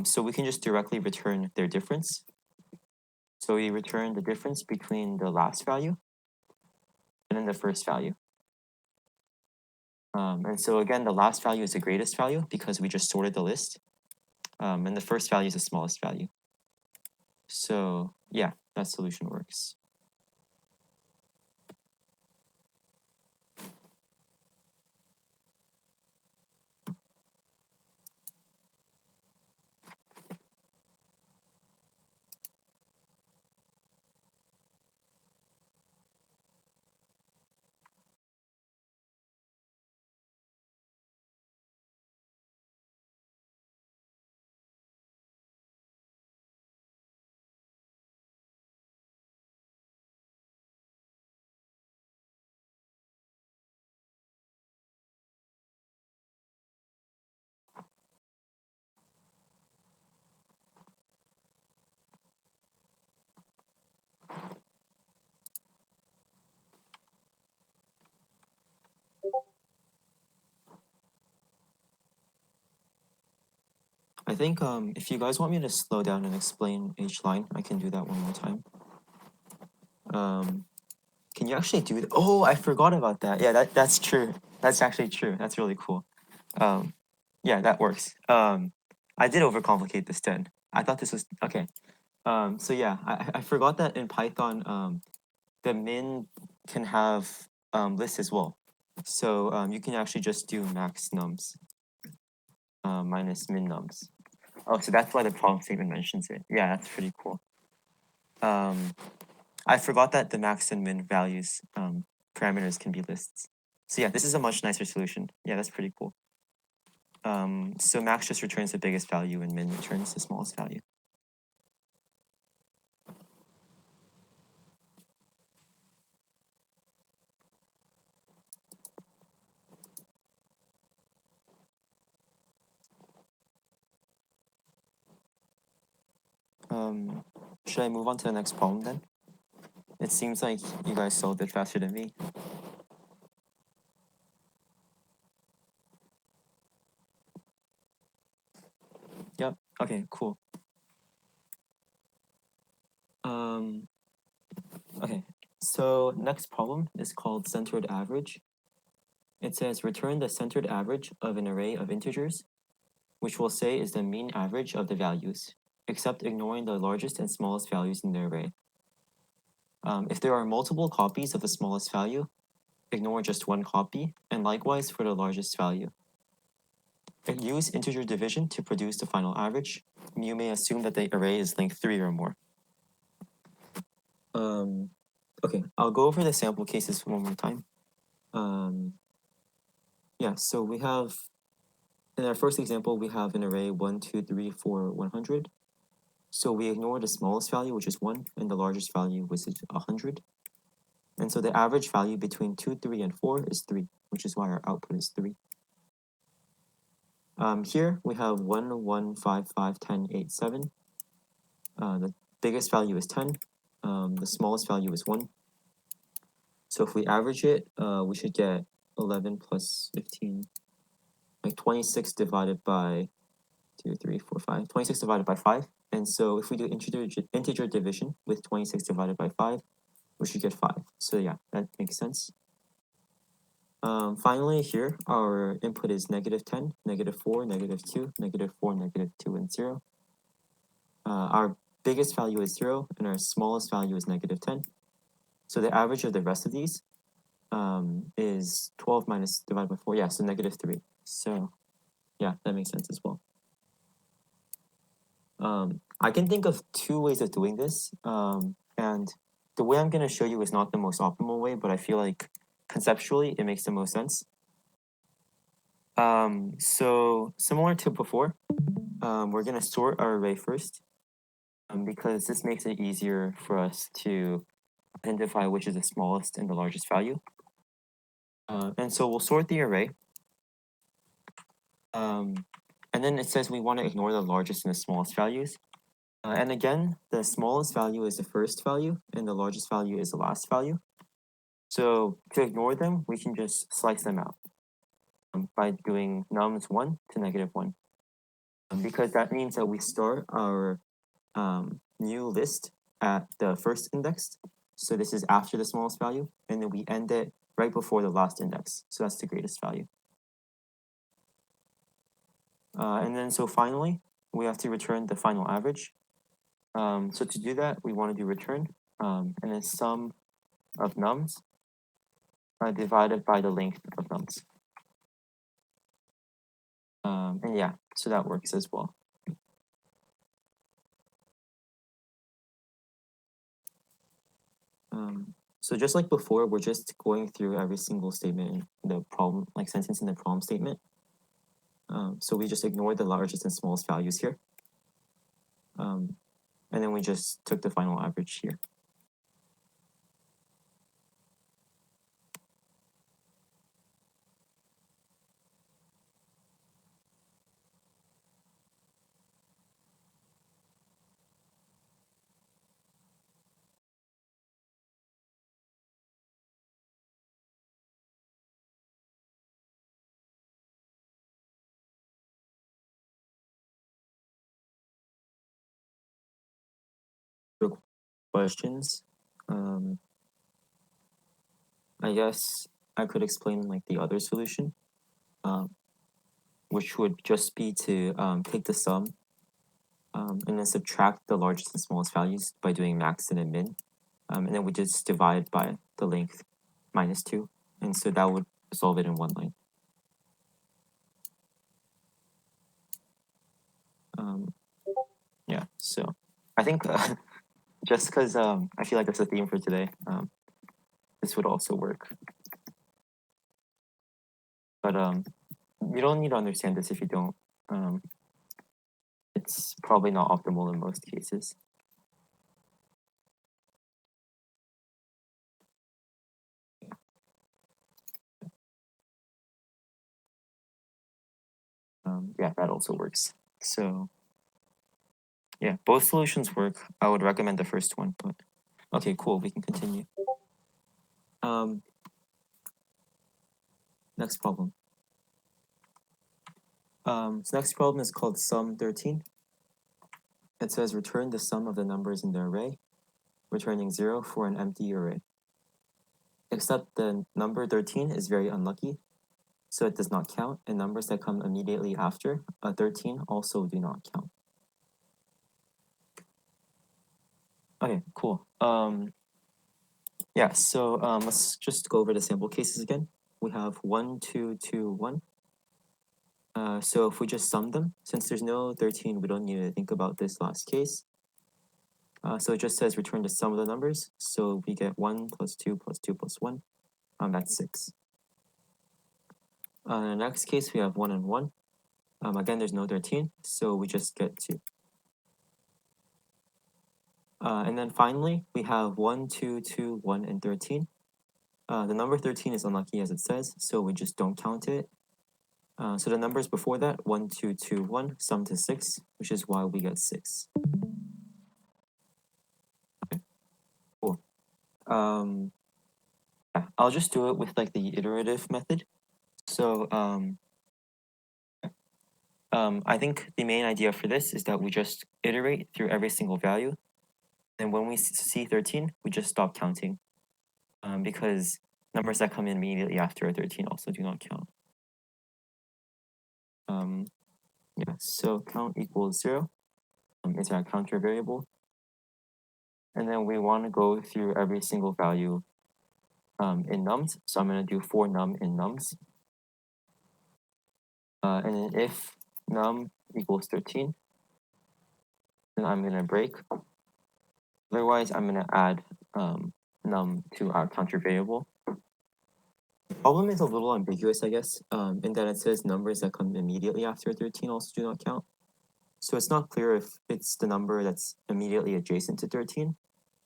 So we can just directly return their difference. So we return the difference between the last value and then the first value. And so again, the last value is the greatest value because we just sorted the list. And the first value is the smallest value. So yeah, that solution works. I think if you guys want me to slow down and explain each line, I can do that one more time. Can you actually do that? Oh, I forgot about that. Yeah, that's true. That's actually true. That's really cool. Yeah, that works. I did overcomplicate this then. I thought this was okay. So yeah, I forgot that in Python, the min can have lists as well. So you can actually just do max nums minus min nums. Oh, so that's why the problem statement mentions it. Yeah, that's pretty cool. I forgot that the max and min values parameters can be lists. So yeah, this is a much nicer solution. Yeah, that's pretty cool. So max just returns the biggest value and min returns the smallest value. Should I move on to the next problem then? It seems like you guys solved it faster than me. Yep. Okay, cool. Okay, so next problem is called centered average. It says return the centered average of an array of integers, which we'll say is the mean average of the values, except ignoring the largest and smallest values in the array. If there are multiple copies of the smallest value, ignore just one copy, and likewise for the largest value. Use integer division to produce the final average. You may assume that the array is length 3 or more. Okay, I'll go over the sample cases one more time. Yeah, so we have, in our first example, we have an array 1, 2, 3, 4, 100. So we ignore the smallest value, which is 1, and the largest value, which is 100. And so the average value between 2, 3, and 4 is 3, which is why our output is 3. Here we have 1, 1, 5, 5, 10, 8, 7. The biggest value is 10. The smallest value is 1. So if we average it, we should get 11 plus 15, like 26 divided by 2, 3, 4, 5. 26 divided by 5. And so if we do integer division with 26 divided by 5, we should get 5. So yeah, that makes sense. Finally, here, our input is -10, -4, -2, -4, -2, and 0. Our biggest value is 0, and our smallest value is -10. So the average of the rest of these is 12 minus divided by 4. Yeah, so -3. So yeah, that makes sense as well. I can think of two ways of doing this. And the way I'm going to show you is not the most optimal way, but I feel like conceptually it makes the most sense. So similar to before, we're going to sort our array first because this makes it easier for us to identify which is the smallest and the largest value. And so we'll sort the array. And then it says we want to ignore the largest and the smallest values. And again, the smallest value is the first value, and the largest value is the last value. So to ignore them, we can just slice them out by doing nums 1 to -1. Because that means that we start our new list at the first index. So this is after the smallest value, and then we end it right before the last index. So that's the greatest value. And then so finally, we have to return the final average. So to do that, we want to do return, and then sum of nums divided by the length of nums. And yeah, so that works as well. So just like before, we're just going through every single statement in the problem, like sentence in the problem statement. So we just ignored the largest and smallest values here. And then we just took the final average here. questions, I guess I could explain like the other solution, which would just be to take the sum and then subtract the largest and smallest values by doing max and then min. And then we just divide by the length minus 2. And so that would solve it in one line. Yeah, so I think just because I feel like that's a theme for today, this would also work. But you don't need to understand this if you don't. It's probably not optimal in most cases. Yeah, that also works. So yeah, both solutions work. I would recommend the first one, but okay, cool. We can continue. Next problem. So next problem is called sum 13. It says return the sum of the numbers in the array, returning 0 for an empty array. Except the number 13 is very unlucky, so it does not count, and numbers that come immediately after 13 also do not count. Okay, cool. Yeah, so let's just go over the sample cases again. We have 1, 2, 2, 1. So if we just sum them, since there's no 13, we don't need to think about this last case. So it just says return the sum of the numbers. So we get 1 plus 2 plus 2 plus 1. That's 6. In the next case, we have 1 and 1. Again, there's no 13, so we just get 2. And then finally, we have 1, 2, 2, 1, and 13. The number 13 is unlucky as it says, so we just don't count it. So the numbers before that, 1, 2, 2, 1, sum to 6, which is why we get 6. Okay, cool. Yeah, I'll just do it with like the iterative method. So I think the main idea for this is that we just iterate through every single value. And when we see 13, we just stop counting because numbers that come in immediately after 13 also do not count. Yeah, so count equals 0. It's our counter variable. And then we want to go through every single value in nums. So I'm going to do for num in nums. And then if num equals 13, then I'm going to break. Otherwise, I'm going to add num to our counter variable. The problem is a little ambiguous, I guess, in that it says numbers that come immediately after 13 also do not count. So it's not clear if it's the number that's immediately adjacent to 13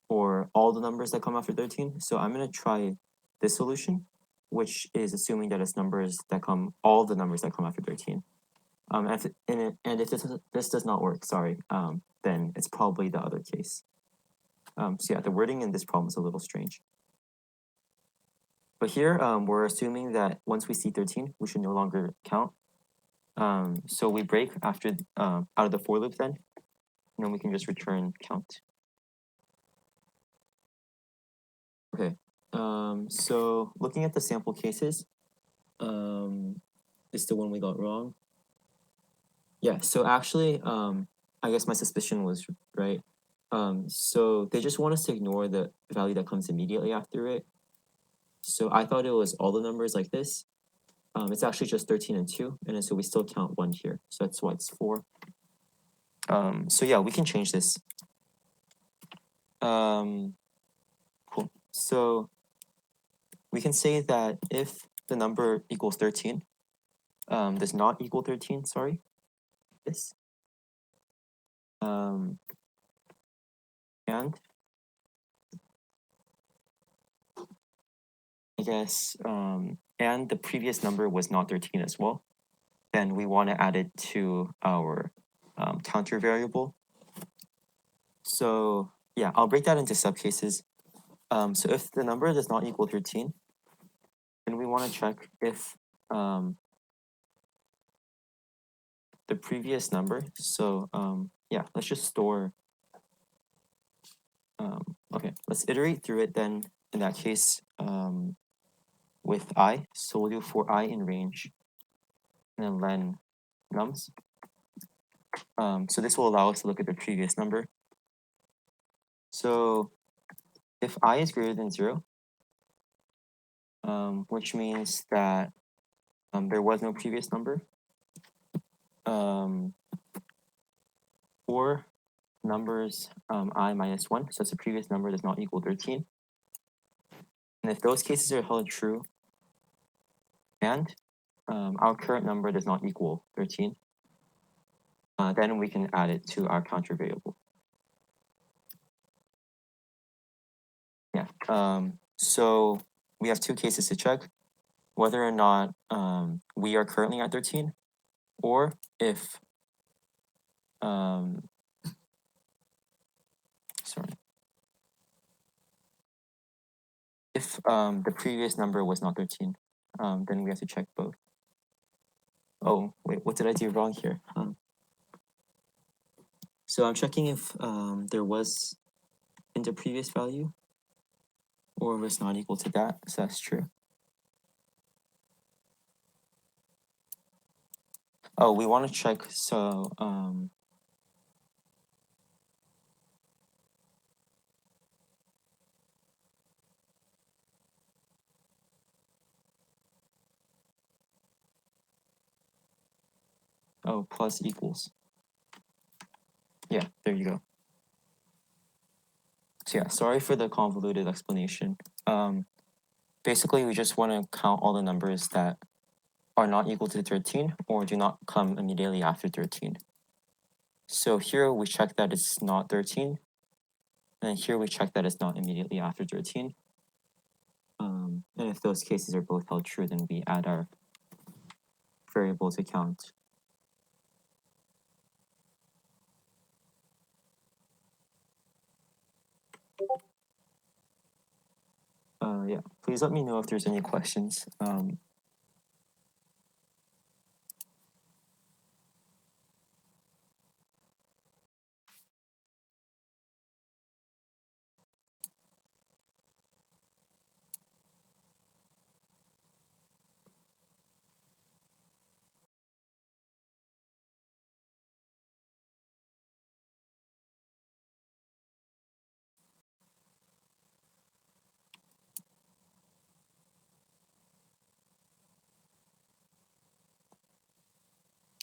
or all the numbers that come after 13. So I'm going to try this solution, which is assuming that it's numbers that come, all the numbers that come after 13. And if this does not work, sorry, then it's probably the other case. So yeah, the wording in this problem is a little strange. But here, we're assuming that once we see 13, we should no longer count. So we break after out of the for loop then, and then we can just return count. Okay, so looking at the sample cases, is the one we got wrong. Yeah, so actually, I guess my suspicion was right. So they just want us to ignore the value that comes immediately after it. So I thought it was all the numbers like this. It's actually just 13 and 2, and then so we still count 1 here. So that's why it's 4. So yeah, we can change this. Cool. So we can say that if the number equals 13, does not equal 13, sorry, this. And I guess, and the previous number was not 13 as well, then we want to add it to our counter variable. So yeah, I'll break that into subcases. So if the number does not equal 13, then we want to check if the previous number, so yeah, let's just store Okay, let's iterate through it then. In that case, with I, so we'll do for I in range, and then len nums. So this will allow us to look at the previous number. So if I is greater than 0, which means that there was no previous number, or numbers I minus 1, so it's a previous number does not equal 13. And if those cases are held true, and our current number does not equal 13, then we can add it to our counter variable. Yeah, so we have two cases to check, whether or not we are currently at 13, or if, if the previous number was not 13, then we have to check both. Oh, wait, what did I do wrong here? So I'm checking if there was in the previous value, or if it's not equal to that, so that's true. Oh, we want to check, so oh, plus equals. Yeah, there you go. So yeah, sorry for the convoluted explanation. Basically, we just want to count all the numbers that are not equal to 13 or do not come immediately after 13. So here we check that it's not 13, and here we check that it's not immediately after 13. And if those cases are both held true, then we add our variable to count. Yeah, please let me know if there's any questions.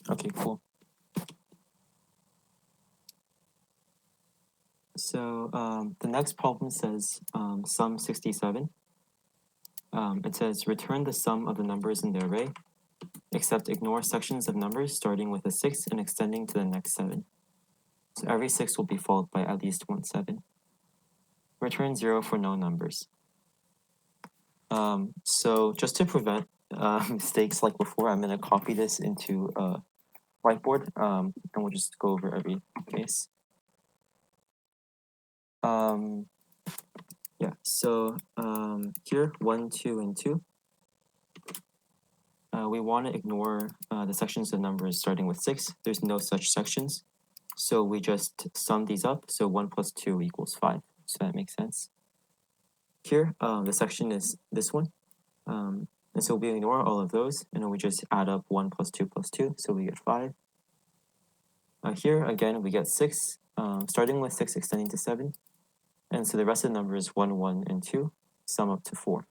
Okay, cool. So the next problem says sum 67. It says return the sum of the numbers in the array, except ignore sections of numbers starting with a 6 and extending to the next 7. So every 6 will be followed by at least one 7. Return 0 for no numbers. So just to prevent mistakes like before, I'm going to copy this into a whiteboard, and we'll just go over every case. Yeah, so here, 1, 2, and 2. We want to ignore the sections of numbers starting with 6. There's no such sections. So we just sum these up. So 1 plus 2 equals 5. So that makes sense. Here, the section is this one. And so we ignore all of those, and then we just add up 1 plus 2 plus 2. So we get 5. Here, again, we get 6, starting with 6, extending to 7. And so the rest of the numbers 1, 1, and 2 sum up to 4.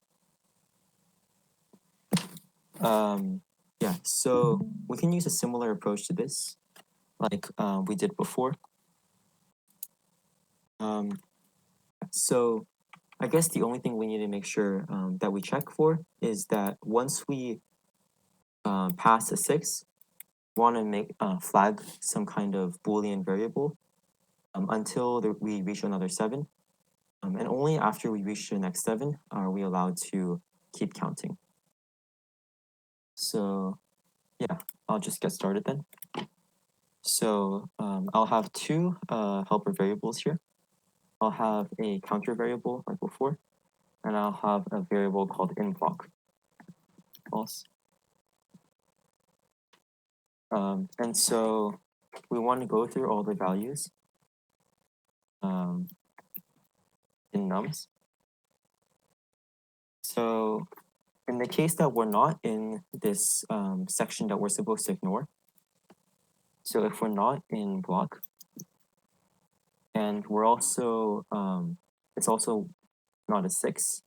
Yeah, so we can use a similar approach to this, like we did before. So I guess the only thing we need to make sure that we check for is that once we pass a 6, we want to make flag some kind of Boolean variable until we reach another 7. And only after we reach the next 7 are we allowed to keep counting. So yeah, I'll just get started then. So I'll have two helper variables here. I'll have a counter variable like before, and I'll have a variable called inblock. False. And so we want to go through all the values. in nums. So in the case that we're not in this section that we're supposed to ignore, so if we're not in block, and we're also, it's also not a 6,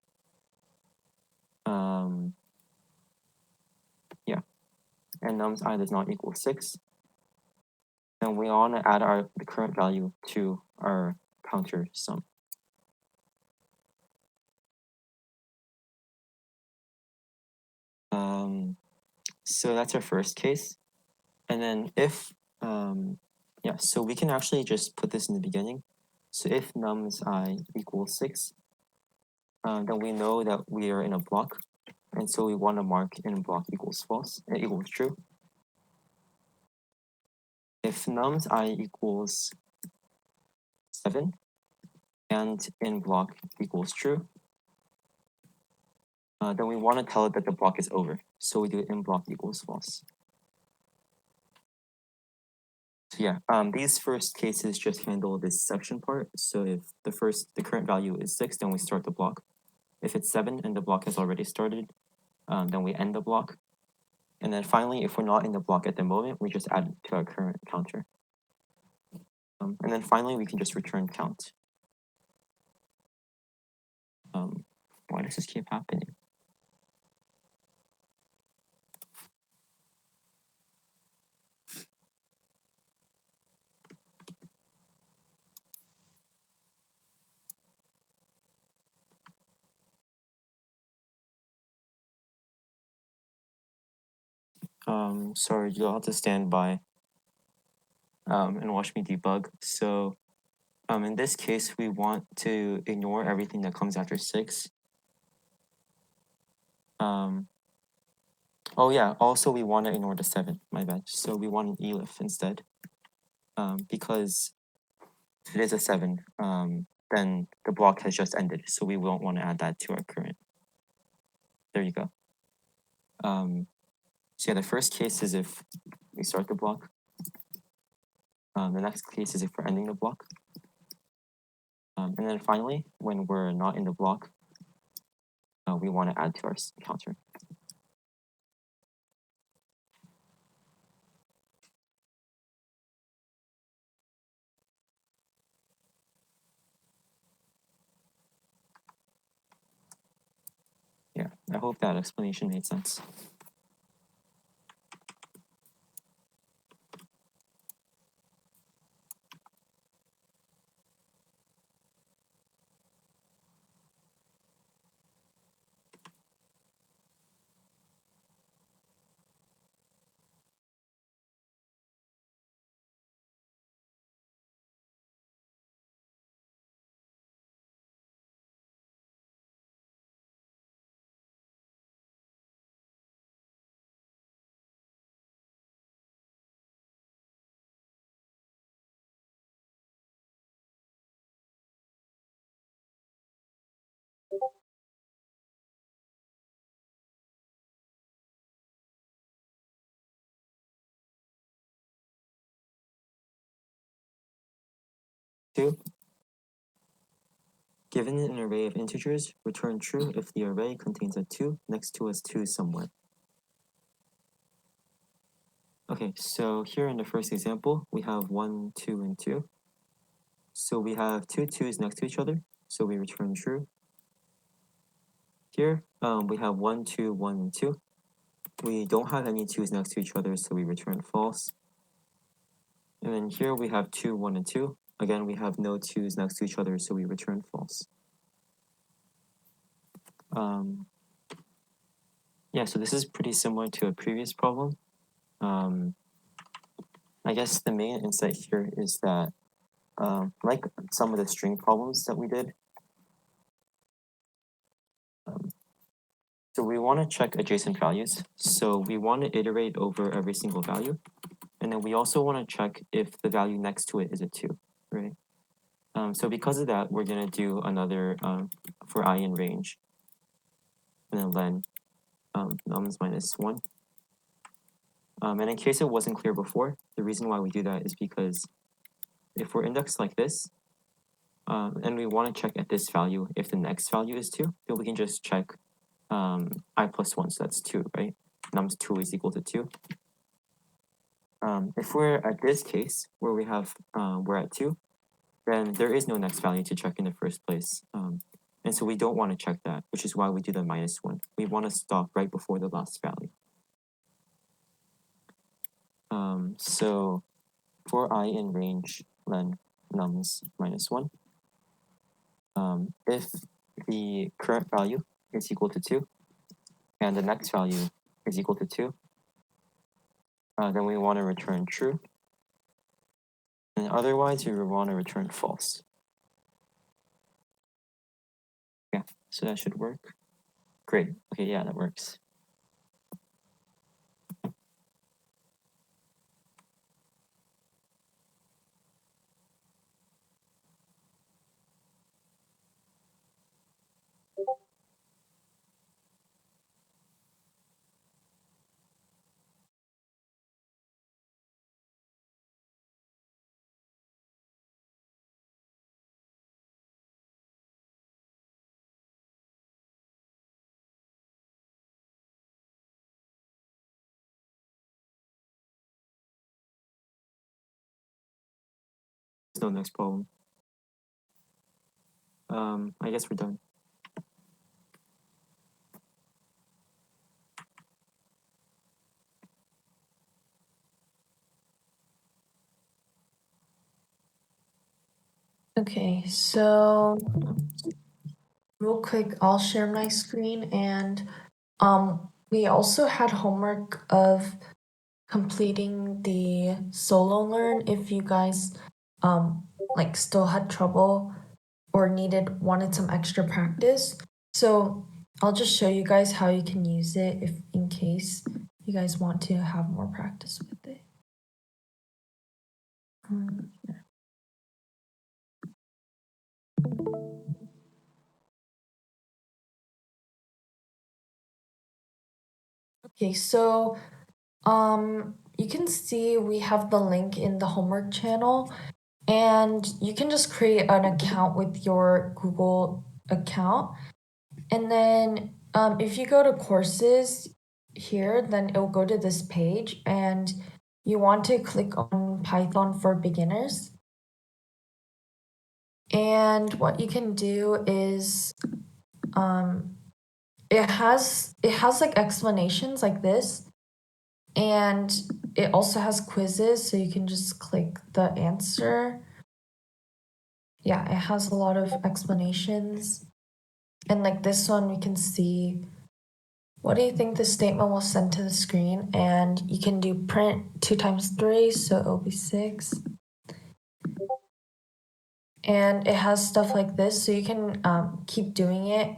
yeah, and nums I does not equal 6, then we want to add the current value to our counter sum. So that's our first case. And then if, yeah, so we can actually just put this in the beginning. So if nums I equals 6, then we know that we are in a block. And so we want to mark in block equals false, equals true. If nums I equals 7 and in block equals true, then we want to tell it that the block is over. So we do in block equals false. So yeah, these first cases just handle this section part. So if the current value is 6, then we start the block. If it's 7 and the block has already started, then we end the block. And then finally, if we're not in the block at the moment, we just add it to our current counter. And then finally, we can just return count. Why does this keep happening? Sorry, you'll have to stand by and watch me debug. So in this case, we want to ignore everything that comes after 6. Oh yeah, also we want to ignore the 7, my bad. So we want an elif instead. Because if it is a 7, then the block has just ended. So we won't want to add that to our current. There you go. So yeah, the first case is if we start the block. The next case is if we're ending the block. And then finally, when we're not in the block, we want to add to our counter. Yeah, I hope that explanation made sense. Two, given an array of integers, return true if the array contains a 2 next to a 2 somewhere. Okay, so here in the first example, we have 1, 2, and 2. So we have two 2's next to each other, so we return true. Here, we have 1, 2, 1, and 2. We don't have any 2's next to each other, so we return false. And then here we have 2, 1, and 2. Again, we have no 2's next to each other, so we return false. Yeah, so this is pretty similar to a previous problem. I guess the main insight here is that, like some of the string problems that we did, so we want to check adjacent values. So we want to iterate over every single value. And then we also want to check if the value next to it is a 2, right? So because of that, we're going to do another for I in range. And then len nums minus 1. And in case it wasn't clear before, the reason why we do that is because if we're indexed like this, and we want to check at this value if the next value is 2, then we can just check I plus 1, so that's 2, right? Nums 2 is equal to 2. If we're at this case where we have we're at 2, then there is no next value to check in the first place. And so we don't want to check that, which is why we do the -1. We want to stop right before the last value. So for I in range len nums -1, if the current value is equal to 2 and the next value is equal to 2, then we want to return true. And otherwise, we want to return false. Yeah, so that should work. Great. Okay, yeah, that works. No next problem. I guess we're done. Okay, so real quick, I'll share my screen, and we also had homework of completing the solo learn if you guys like still had trouble or wanted some extra practice. So I'll just show you guys how you can use it if in case you guys want to have more practice with it. Yeah. Okay, so you can see we have the link in the homework channel, and you can just create an account with your Google account. And then if you go to courses here, then it will go to this page, and you want to click on Python for beginners. And what you can do is it has like explanations like this, and it also has quizzes, so you can just click the answer. Yeah, it has a lot of explanations. And like this one, we can see what do you think the statement will send to the screen, and you can do print 2 times 3, so it'll be 6. And it has stuff like this, so you can keep doing it.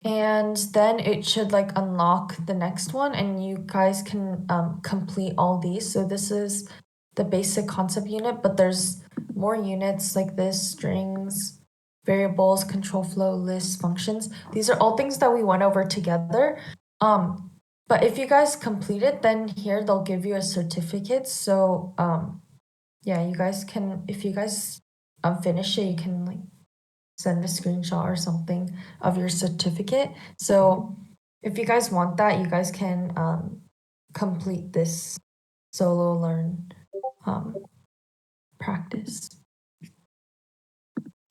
And then it should like unlock the next one, and you guys can complete all these. So this is the basic concept unit, but there's more units like this: strings, variables, control flow, lists, functions. These are all things that we went over together. But if you guys complete it, then here they'll give you a certificate. So yeah, you guys can, if you guys finish it, you can like send a screenshot or something of your certificate. So if you guys want that, you guys can complete this solo learn practice.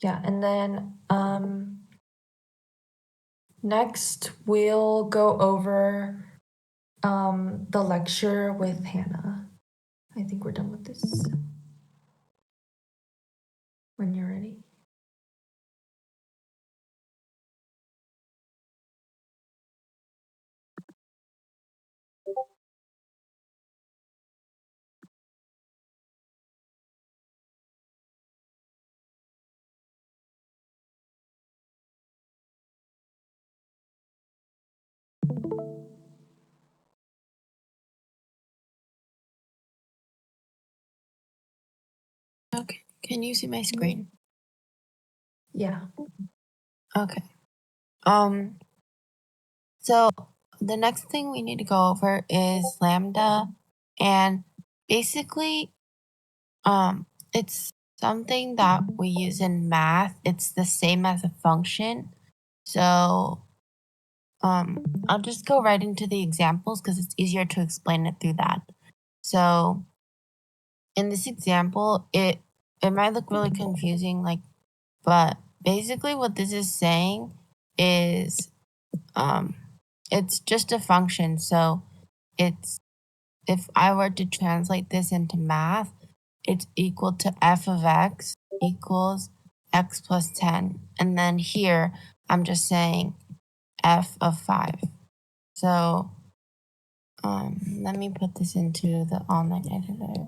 Yeah, and then next we'll go over the lecture with Hannah. I think we're done with this. When you're ready. Okay. Can you see my screen? Yeah. Okay. So the next thing we need to go over is Lambda, and basically It's something that we use in math. It's the same as a function. So I'll just go right into the examples because it's easier to explain it through that. So in this example, it might look really confusing, but basically what this is saying is it's just a function. So it's if I were to translate this into math, it's equal to f of x equals x plus 10. And then here, I'm just saying f of 5. So let me put this into the online editor.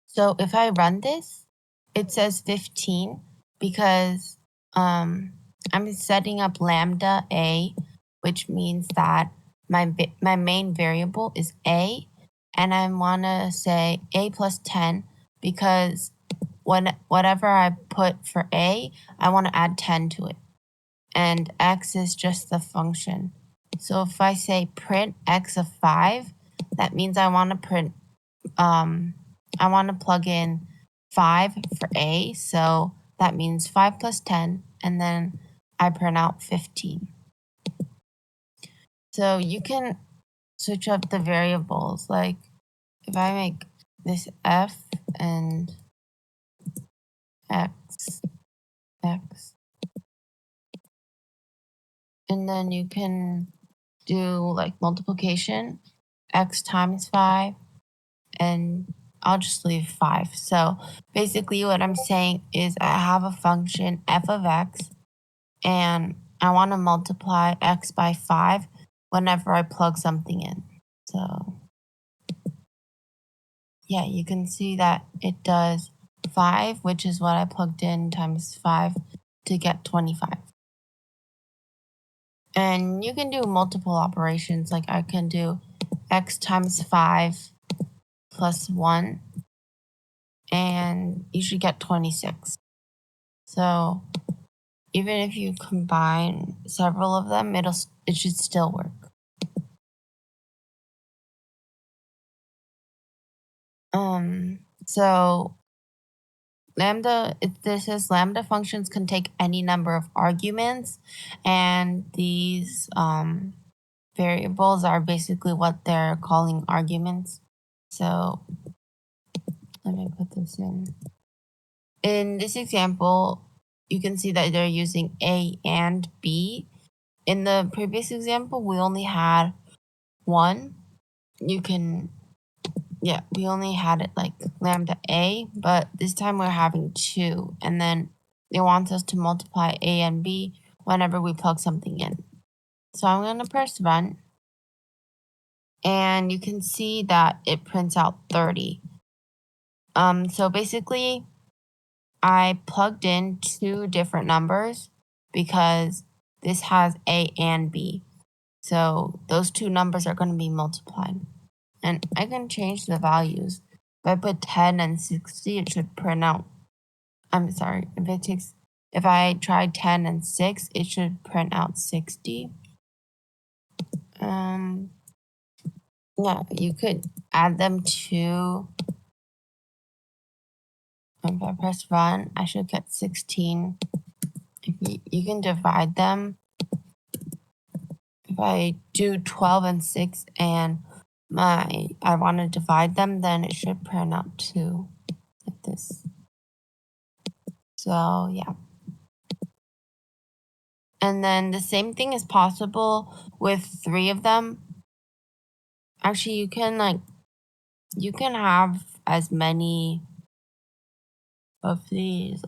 So if I run this, it says 15 because I'm setting up lambda a, which means that my main variable is a, and I want to say a plus 10 because whatever I put for a, I want to add 10 to it. And x is just the function. So if I say print x of 5, that means I want to plug in 5 for a, so that means 5 plus 10, and then I print out 15. So you can switch up the variables, like if I make this f and x, and then you can do like multiplication, x times 5, and I'll just leave 5. So basically what I'm saying is I have a function f of x, and I want to multiply x by 5 whenever I plug something in. So yeah, you can see that it does 5, which is what I plugged in, times 5 to get 25. And you can do multiple operations, like I can do x times 5 plus 1, and you should get 26. So even if you combine several of them, it should still work. So this is lambda functions can take any number of arguments, and these variables are basically what they're calling arguments. So let me put this in. In this example, you can see that they're using A and B. In the previous example, we only had one. We only had it like lambda A, but this time we're having 2. And then it wants us to multiply A and B whenever we plug something in. So I'm going to press run. And you can see that it prints out 30. So basically, I plugged in 2 different numbers because this has A and B. So those 2 numbers are going to be multiplied. And I can change the values. If I put 10 and 60, it should print out. I'm sorry, if I try 10 and 6, it should print out 60. Yeah, you could add them to. If I press run, I should get 16. You can divide them. If I do 12 and 6 and I want to divide them, then it should print out 2 like this. So yeah. And then the same thing is possible with 3 of them. Actually, you can have as many of these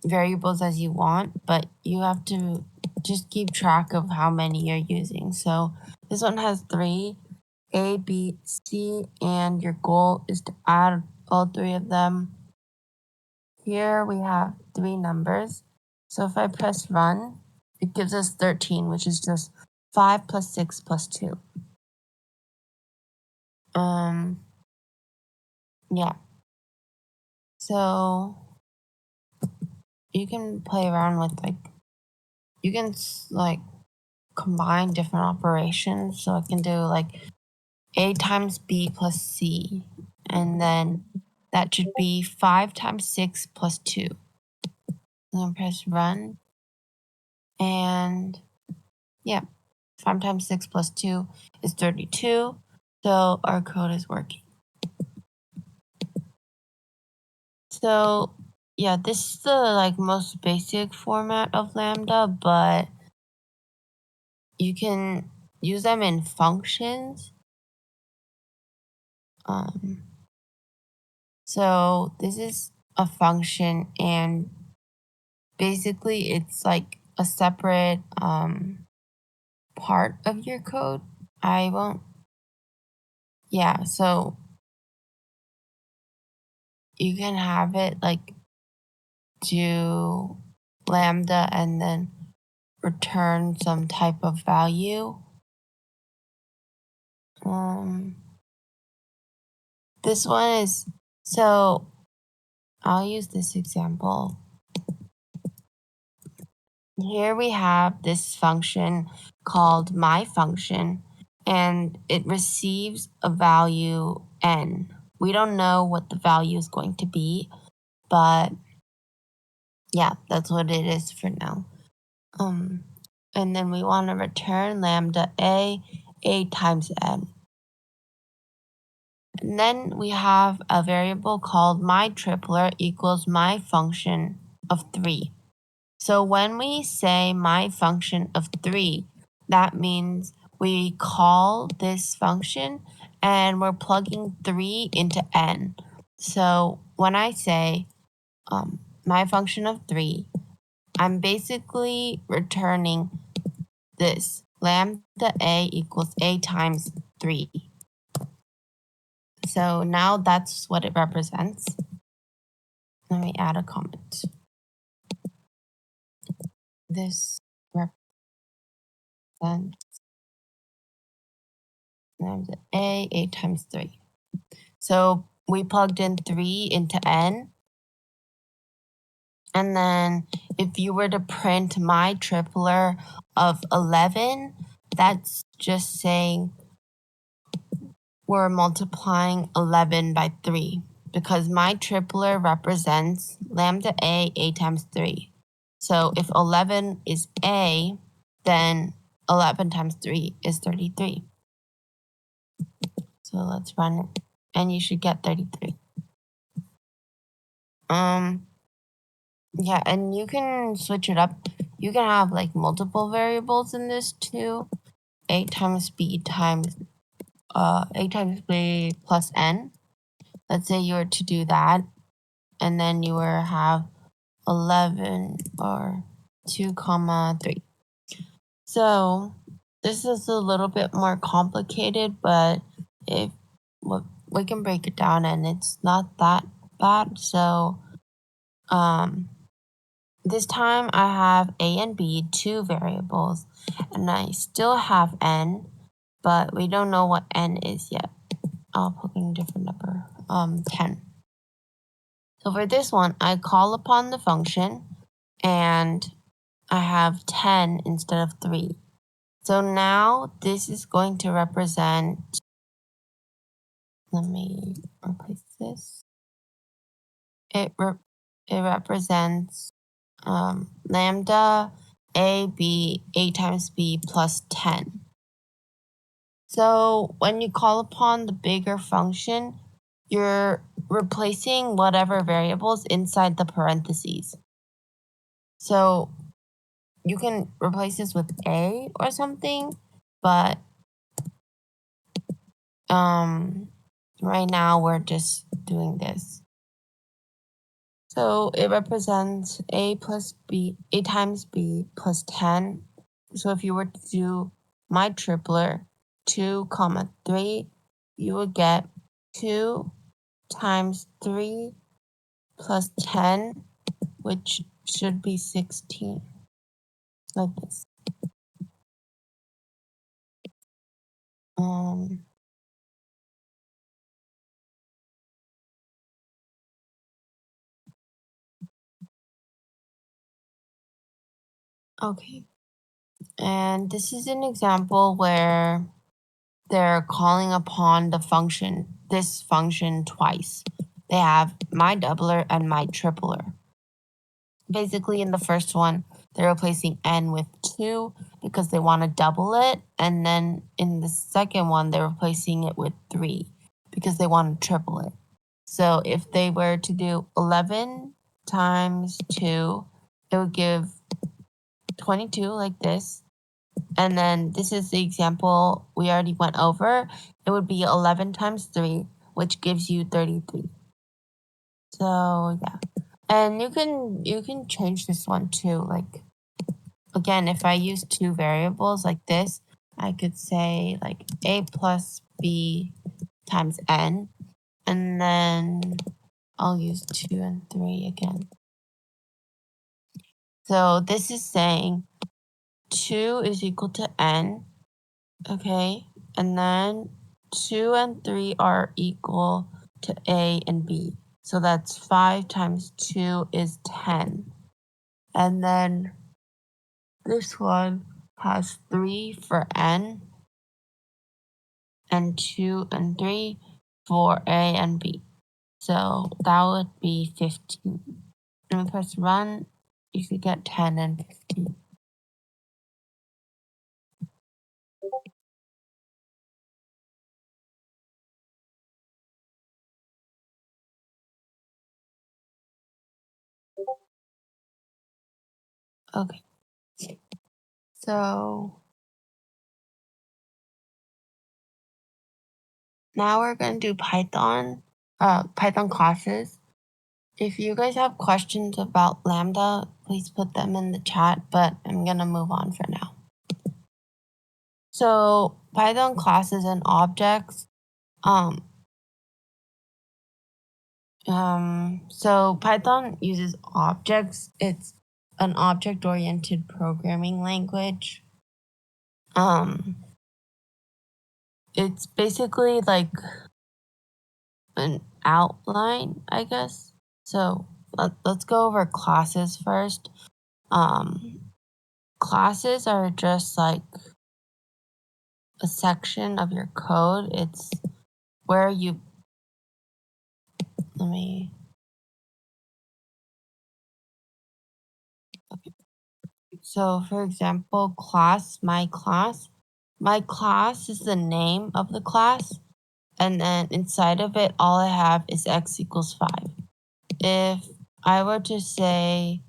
variables as you want, but you have to just keep track of how many you're using. So this one has 3, A, B, C, and your goal is to add all 3 of them. Here we have 3 numbers. So if I press run, it gives us 13, which is just 5 plus 6 plus 2. Yeah. So you can play around with you can like combine different operations. So I can do like A times B plus C, and then that should be 5 times 6 plus 2. And then press run, and yeah, 5 times 6 plus 2 is 32. So our code is working. So yeah, this is the like most basic format of Lambda, but you can use them in functions. So this is a function, and basically it's like a separate part of your code. So you can have it like do Lambda and then return some type of value. This one is, so I'll use this example. Here we have this function called myFunction, and it receives a value n. We don't know what the value is going to be, but yeah, that's what it is for now. And then we want to return lambda a times n. And then we have a variable called myTripler equals myFunction of 3. So when we say myFunction of 3, that means we call this function and we're plugging 3 into n. So when I say myFunction of 3, I'm basically returning this lambda a equals a times 3. So now that's what it represents. Let me add a comment. This represents lambda a times 3. So we plugged in 3 into n. And then if you were to print myTripler of 11, that's just saying we're multiplying 11 by 3, because myTripler represents lambda a times 3. So if 11 is a, then 11 times 3 is 33. So let's run it, and you should get 33. Yeah, and you can switch it up. You can have like multiple variables in this too. A times b plus n. Let's say you were to do that, and then you were have 11 or 2 comma 3. So this is a little bit more complicated, but if we can break it down, and it's not that bad. So this time I have a and b, 2 variables, and I still have n, but we don't know what n is yet. I'll put in a different number, 10. So for this one, I call upon the function, and I have 10 instead of 3. So now this is going to represent, let me replace this. It represents lambda a times b plus 10. So when you call upon the bigger function, you're replacing whatever variables inside the parentheses. So you can replace this with a or something, but right now we're just doing this. So it represents a times b plus 10. So if you were to do myTripler 2 comma 3, you would get 2 times 3 plus 10, which should be 16, like this. Okay, And this is an example where they're calling upon this function twice. They have my doubler and my tripler. Basically, in the first one, they're replacing n with 2 because they want to double it. And then in the second one, they're replacing it with 3 because they want to triple it. So if they were to do 11 times 2, it would give 22 like this. And then this is the example we already went over. It would be 11 times 3, which gives you 33. So yeah. And you can change this one too. Like, again, if I use two variables like this, I could say like a plus b times n, and then I'll use 2 and 3 again. So this is saying 2 is equal to n, okay? And then 2 and 3 are equal to a and b. So that's 5 times 2 is 10. And then this one has 3 for n and 2 and 3 for a and b. So that would be 15. And we press run, you should get 10 and 15. Okay. So now we're going to do Python classes. If you guys have questions about Lambda, please put them in the chat, but I'm going to move on for now. So Python classes and objects. So Python uses objects. It's an object-oriented programming language. It's basically like an outline, I guess. So let's go over classes first. Classes are just like a section of your code. It's where you, let me, okay. So for example, my class is the name of the class. And then inside of it, all I have is x equals 5. If I were to say,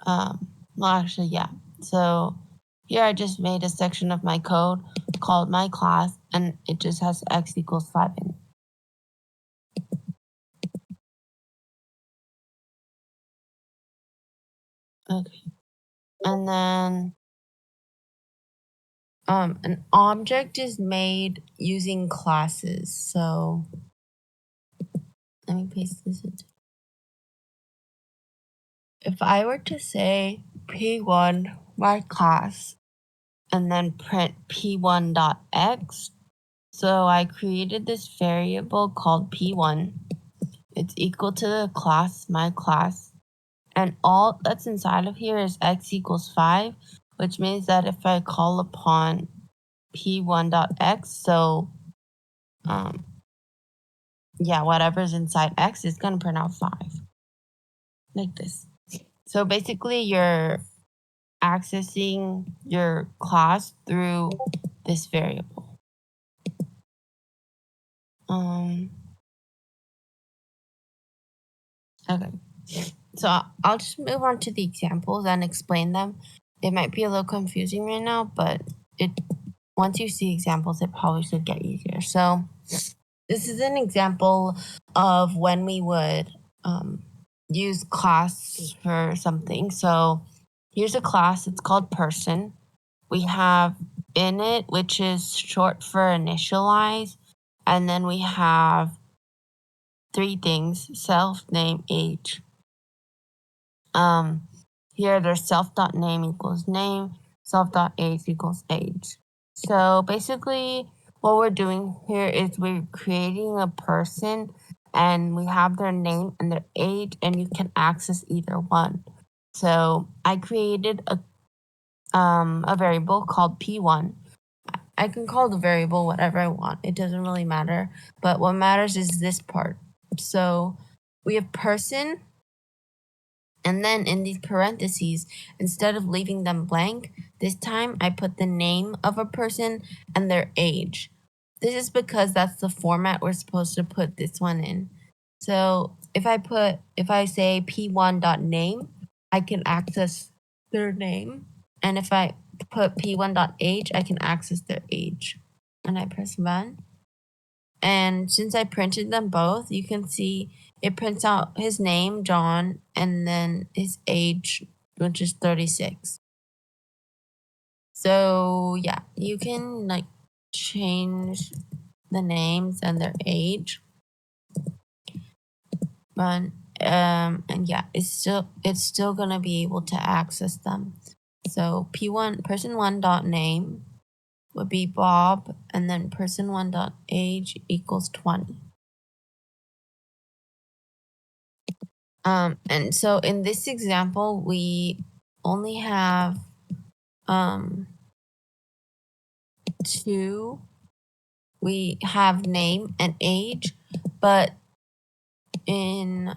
well, actually, yeah. So here I just made a section of my code called my class, and it just has x equals 5 in it. Okay. And then an object is made using classes. So let me paste this into. If I were to say p1 my class and then print p1.x, so I created this variable called p1. It's equal to the class my class, and all that's inside of here is x equals 5, which means that if I call upon p1.x, so yeah, whatever's inside x is going to print out 5 like this. So basically you're accessing your class through this variable. Okay, so I'll just move on to the examples and explain them. It might be a little confusing right now, but once you see examples, it probably should get easier. So this is an example of when we would use class for something. So here's a class, it's called person. We have init, which is short for initialize, and then we have 3 things: self, name, age. Here there's self.name equals name, self.age equals age. So basically what we're doing here is we're creating a person, and we have their name and their age, and you can access either one. So I created a variable called P1. I can call the variable whatever I want. It doesn't really matter. But what matters is this part. So we have person, and then in these parentheses, instead of leaving them blank, this time I put the name of a person and their age. This is because that's the format we're supposed to put this one in. So if I say p1.name, I can access their name. And if I put p1.age, I can access their age. And I press run. And since I printed them both, you can see it prints out his name, John, and then his age, which is 36. So yeah, you can like change the names and their age. But and yeah, it's still gonna be able to access them. So P1 person1 dot name would be Bob, and then person1 dot age equals 20. And so in this example, we only have two. We have name and age, but in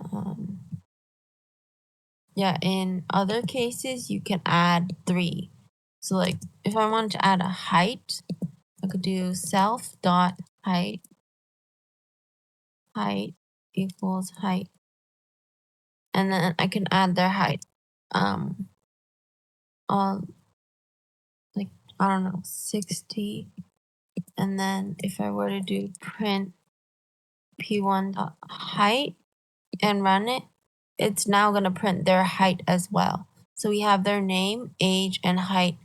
in other cases you can add 3. So like if I wanted to add a height, I could do self dot height equals height, and then I can add their height. Like I don't know, 60. And then if I were to do print p1 dot height and run it, it's now going to print their height as well. So we have their name, age, and height.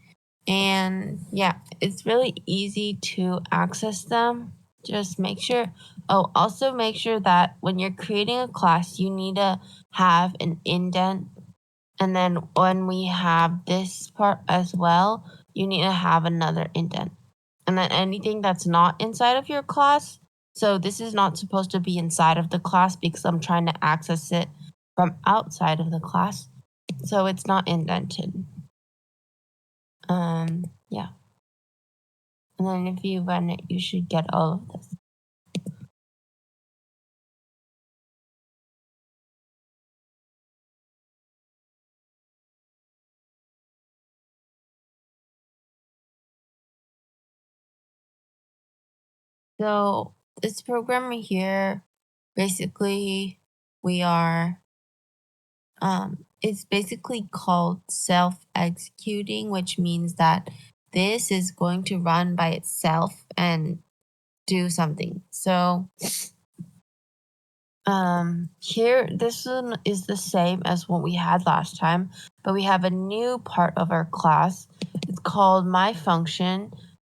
And yeah, it's really easy to access them. Just make sure, also make sure that when you're creating a class, you need to have an indent. And then when we have this part as well, you need to have another indent. And then anything that's not inside of your class, so this is not supposed to be inside of the class because I'm trying to access it from outside of the class. So it's not indented. Yeah. And then if you run it, you should get all of this. So this program here, basically we are, it's basically called self-executing, which means that this is going to run by itself and do something. So here, this one is the same as what we had last time, but we have a new part of our class. It's called my function,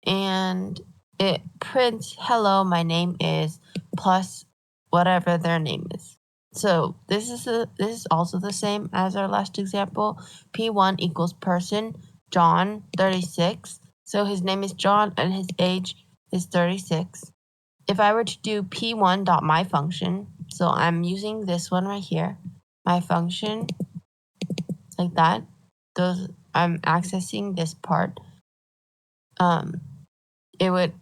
and it prints hello, my name is, plus whatever their name is. So this is also the same as our last example. P1 equals person, John, 36. So his name is John and his age is 36. If I were to do p1.myFunction, so I'm using this one right here, my function, like that. I'm accessing this part. It would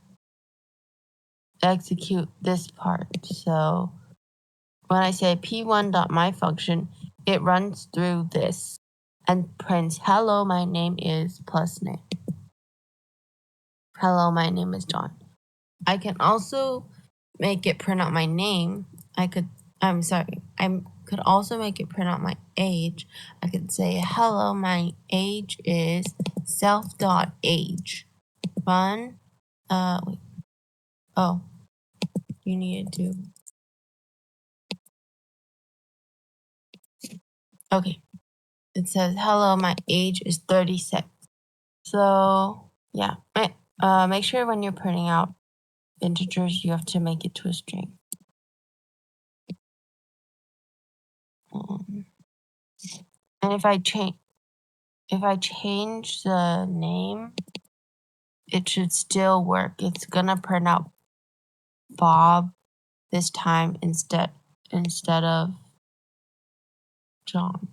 execute this part. So when I say p1.myFunction, it runs through this and prints hello, my name is plus name. Hello, my name is John. I can also make it print out my name. I could also make it print out my age. I could say, hello, my age is self.age. Run. Wait. Oh, you need to do. Okay. It says, hello, my age is 36. So, yeah. Make sure when you're printing out integers, you have to make it to a string. And if I change the name, it should still work. It's gonna print out Bob this time instead of John.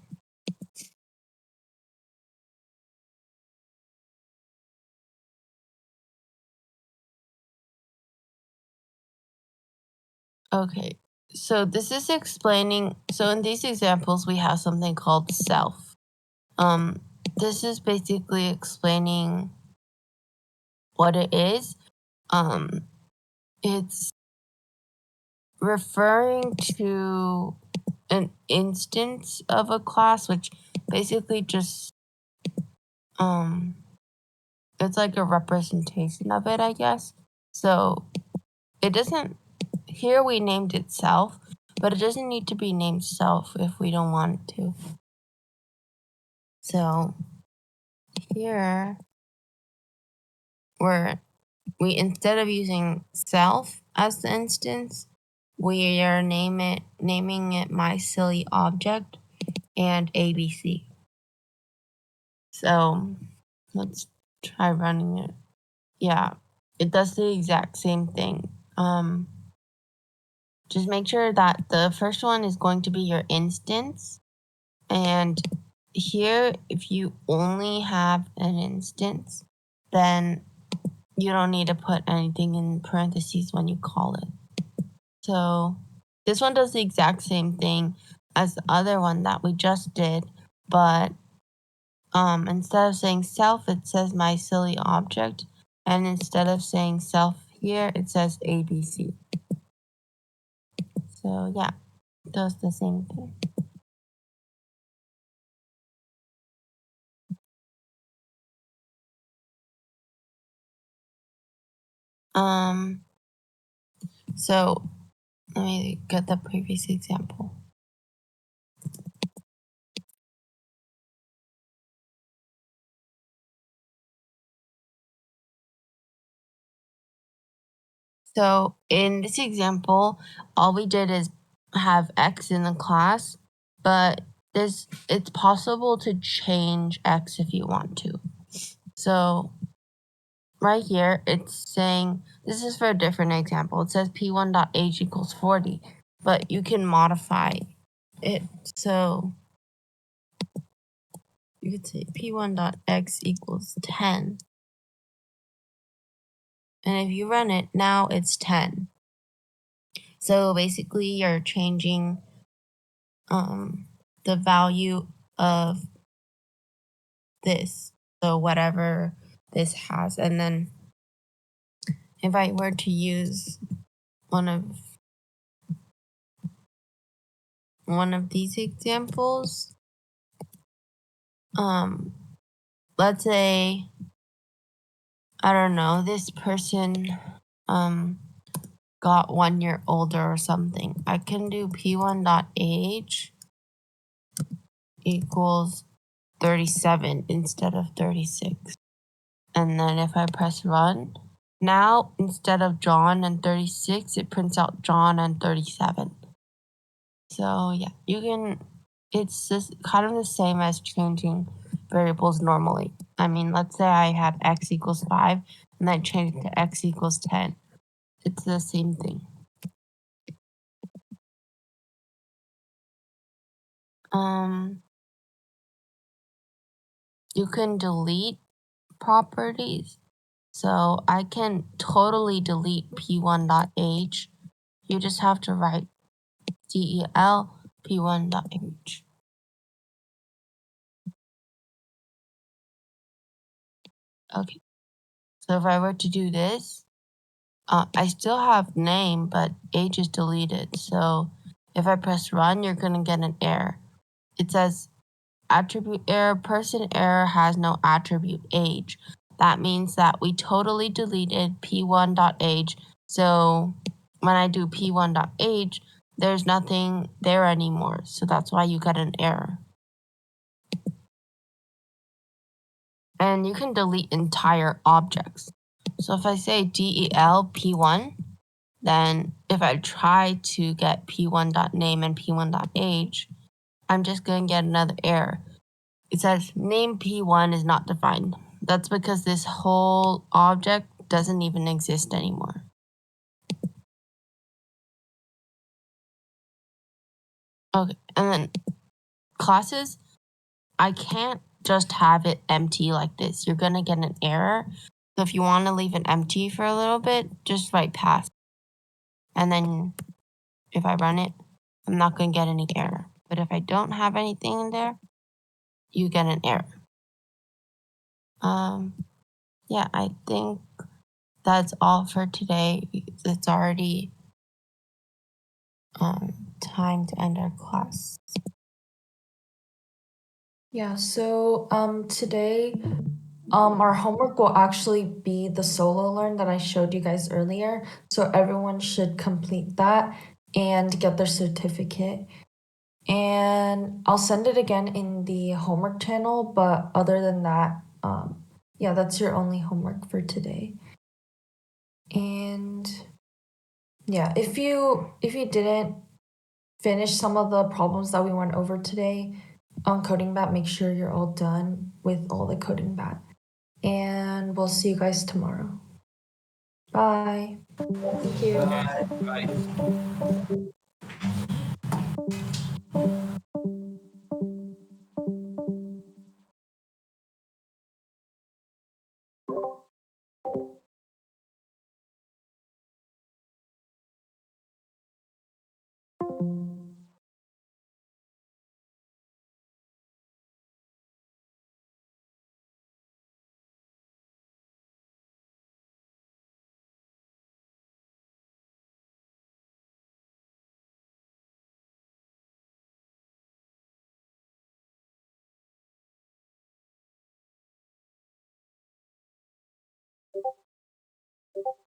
Okay, so this is explaining, so in these examples, we have something called self. This is basically explaining what it is. It's referring to an instance of a class, which basically just, it's like a representation of it, I guess. So it doesn't, here we named it self, but it doesn't need to be named self if we don't want it to. So here we instead of using self as the instance, we are naming it my silly object and ABC. So let's try running it. Yeah, it does the exact same thing. Just make sure that the first one is going to be your instance. And here, if you only have an instance, then you don't need to put anything in parentheses when you call it. So this one does the exact same thing as the other one that we just did, but instead of saying self, it says my silly object, and instead of saying self here, it says ABC. So yeah, it does the same thing. So let me get the previous example. So in this example, all we did is have X in the class, but it's possible to change X if you want to. So right here, it's saying, this is for a different example. It says p1.age equals 40, but you can modify it. So you could say p1.x equals 10. And if you run it, now it's 10. So basically you're changing the value of this, so whatever this has. And then if I were to use one of these examples, let's say, I don't know, this person got 1 year older or something. I can do p1.age equals 37 instead of 36. And then if I press run, now instead of John and 36, it prints out John and 37. So yeah, you can, it's just kind of the same as changing variables normally. I mean, let's say I had x equals 5 and I changed it to x equals 10. It's the same thing. You can delete properties. So I can totally delete p1.age. You just have to write del p1.age. Okay. So if I were to do this, I still have name, but age is deleted. So if I press run, you're going to get an error. It says attribute error, person error has no attribute age. That means that we totally deleted p1.age. So when I do p1.age, there's nothing there anymore. So that's why you get an error. And you can delete entire objects. So if I say del p1, then if I try to get p1.name and p1.age, I'm just going to get another error. It says name p1 is not defined. That's because this whole object doesn't even exist anymore. Okay, and then classes, I can't just have it empty like this. You're going to get an error. So if you want to leave it empty for a little bit, just write pass. And then if I run it, I'm not going to get any error. But if I don't have anything in there, you get an error. Yeah, I think that's all for today. It's already time to end our class. Yeah, so today our homework will actually be the solo learn that I showed you guys earlier. So everyone should complete that and get their certificate. And I'll send it again in the homework channel, but other than that, yeah, that's your only homework for today. And yeah, if you didn't finish some of the problems that we went over today on coding bat, make sure you're all done with all the coding bat. And we'll see you guys tomorrow. Bye. Thank you. Bye.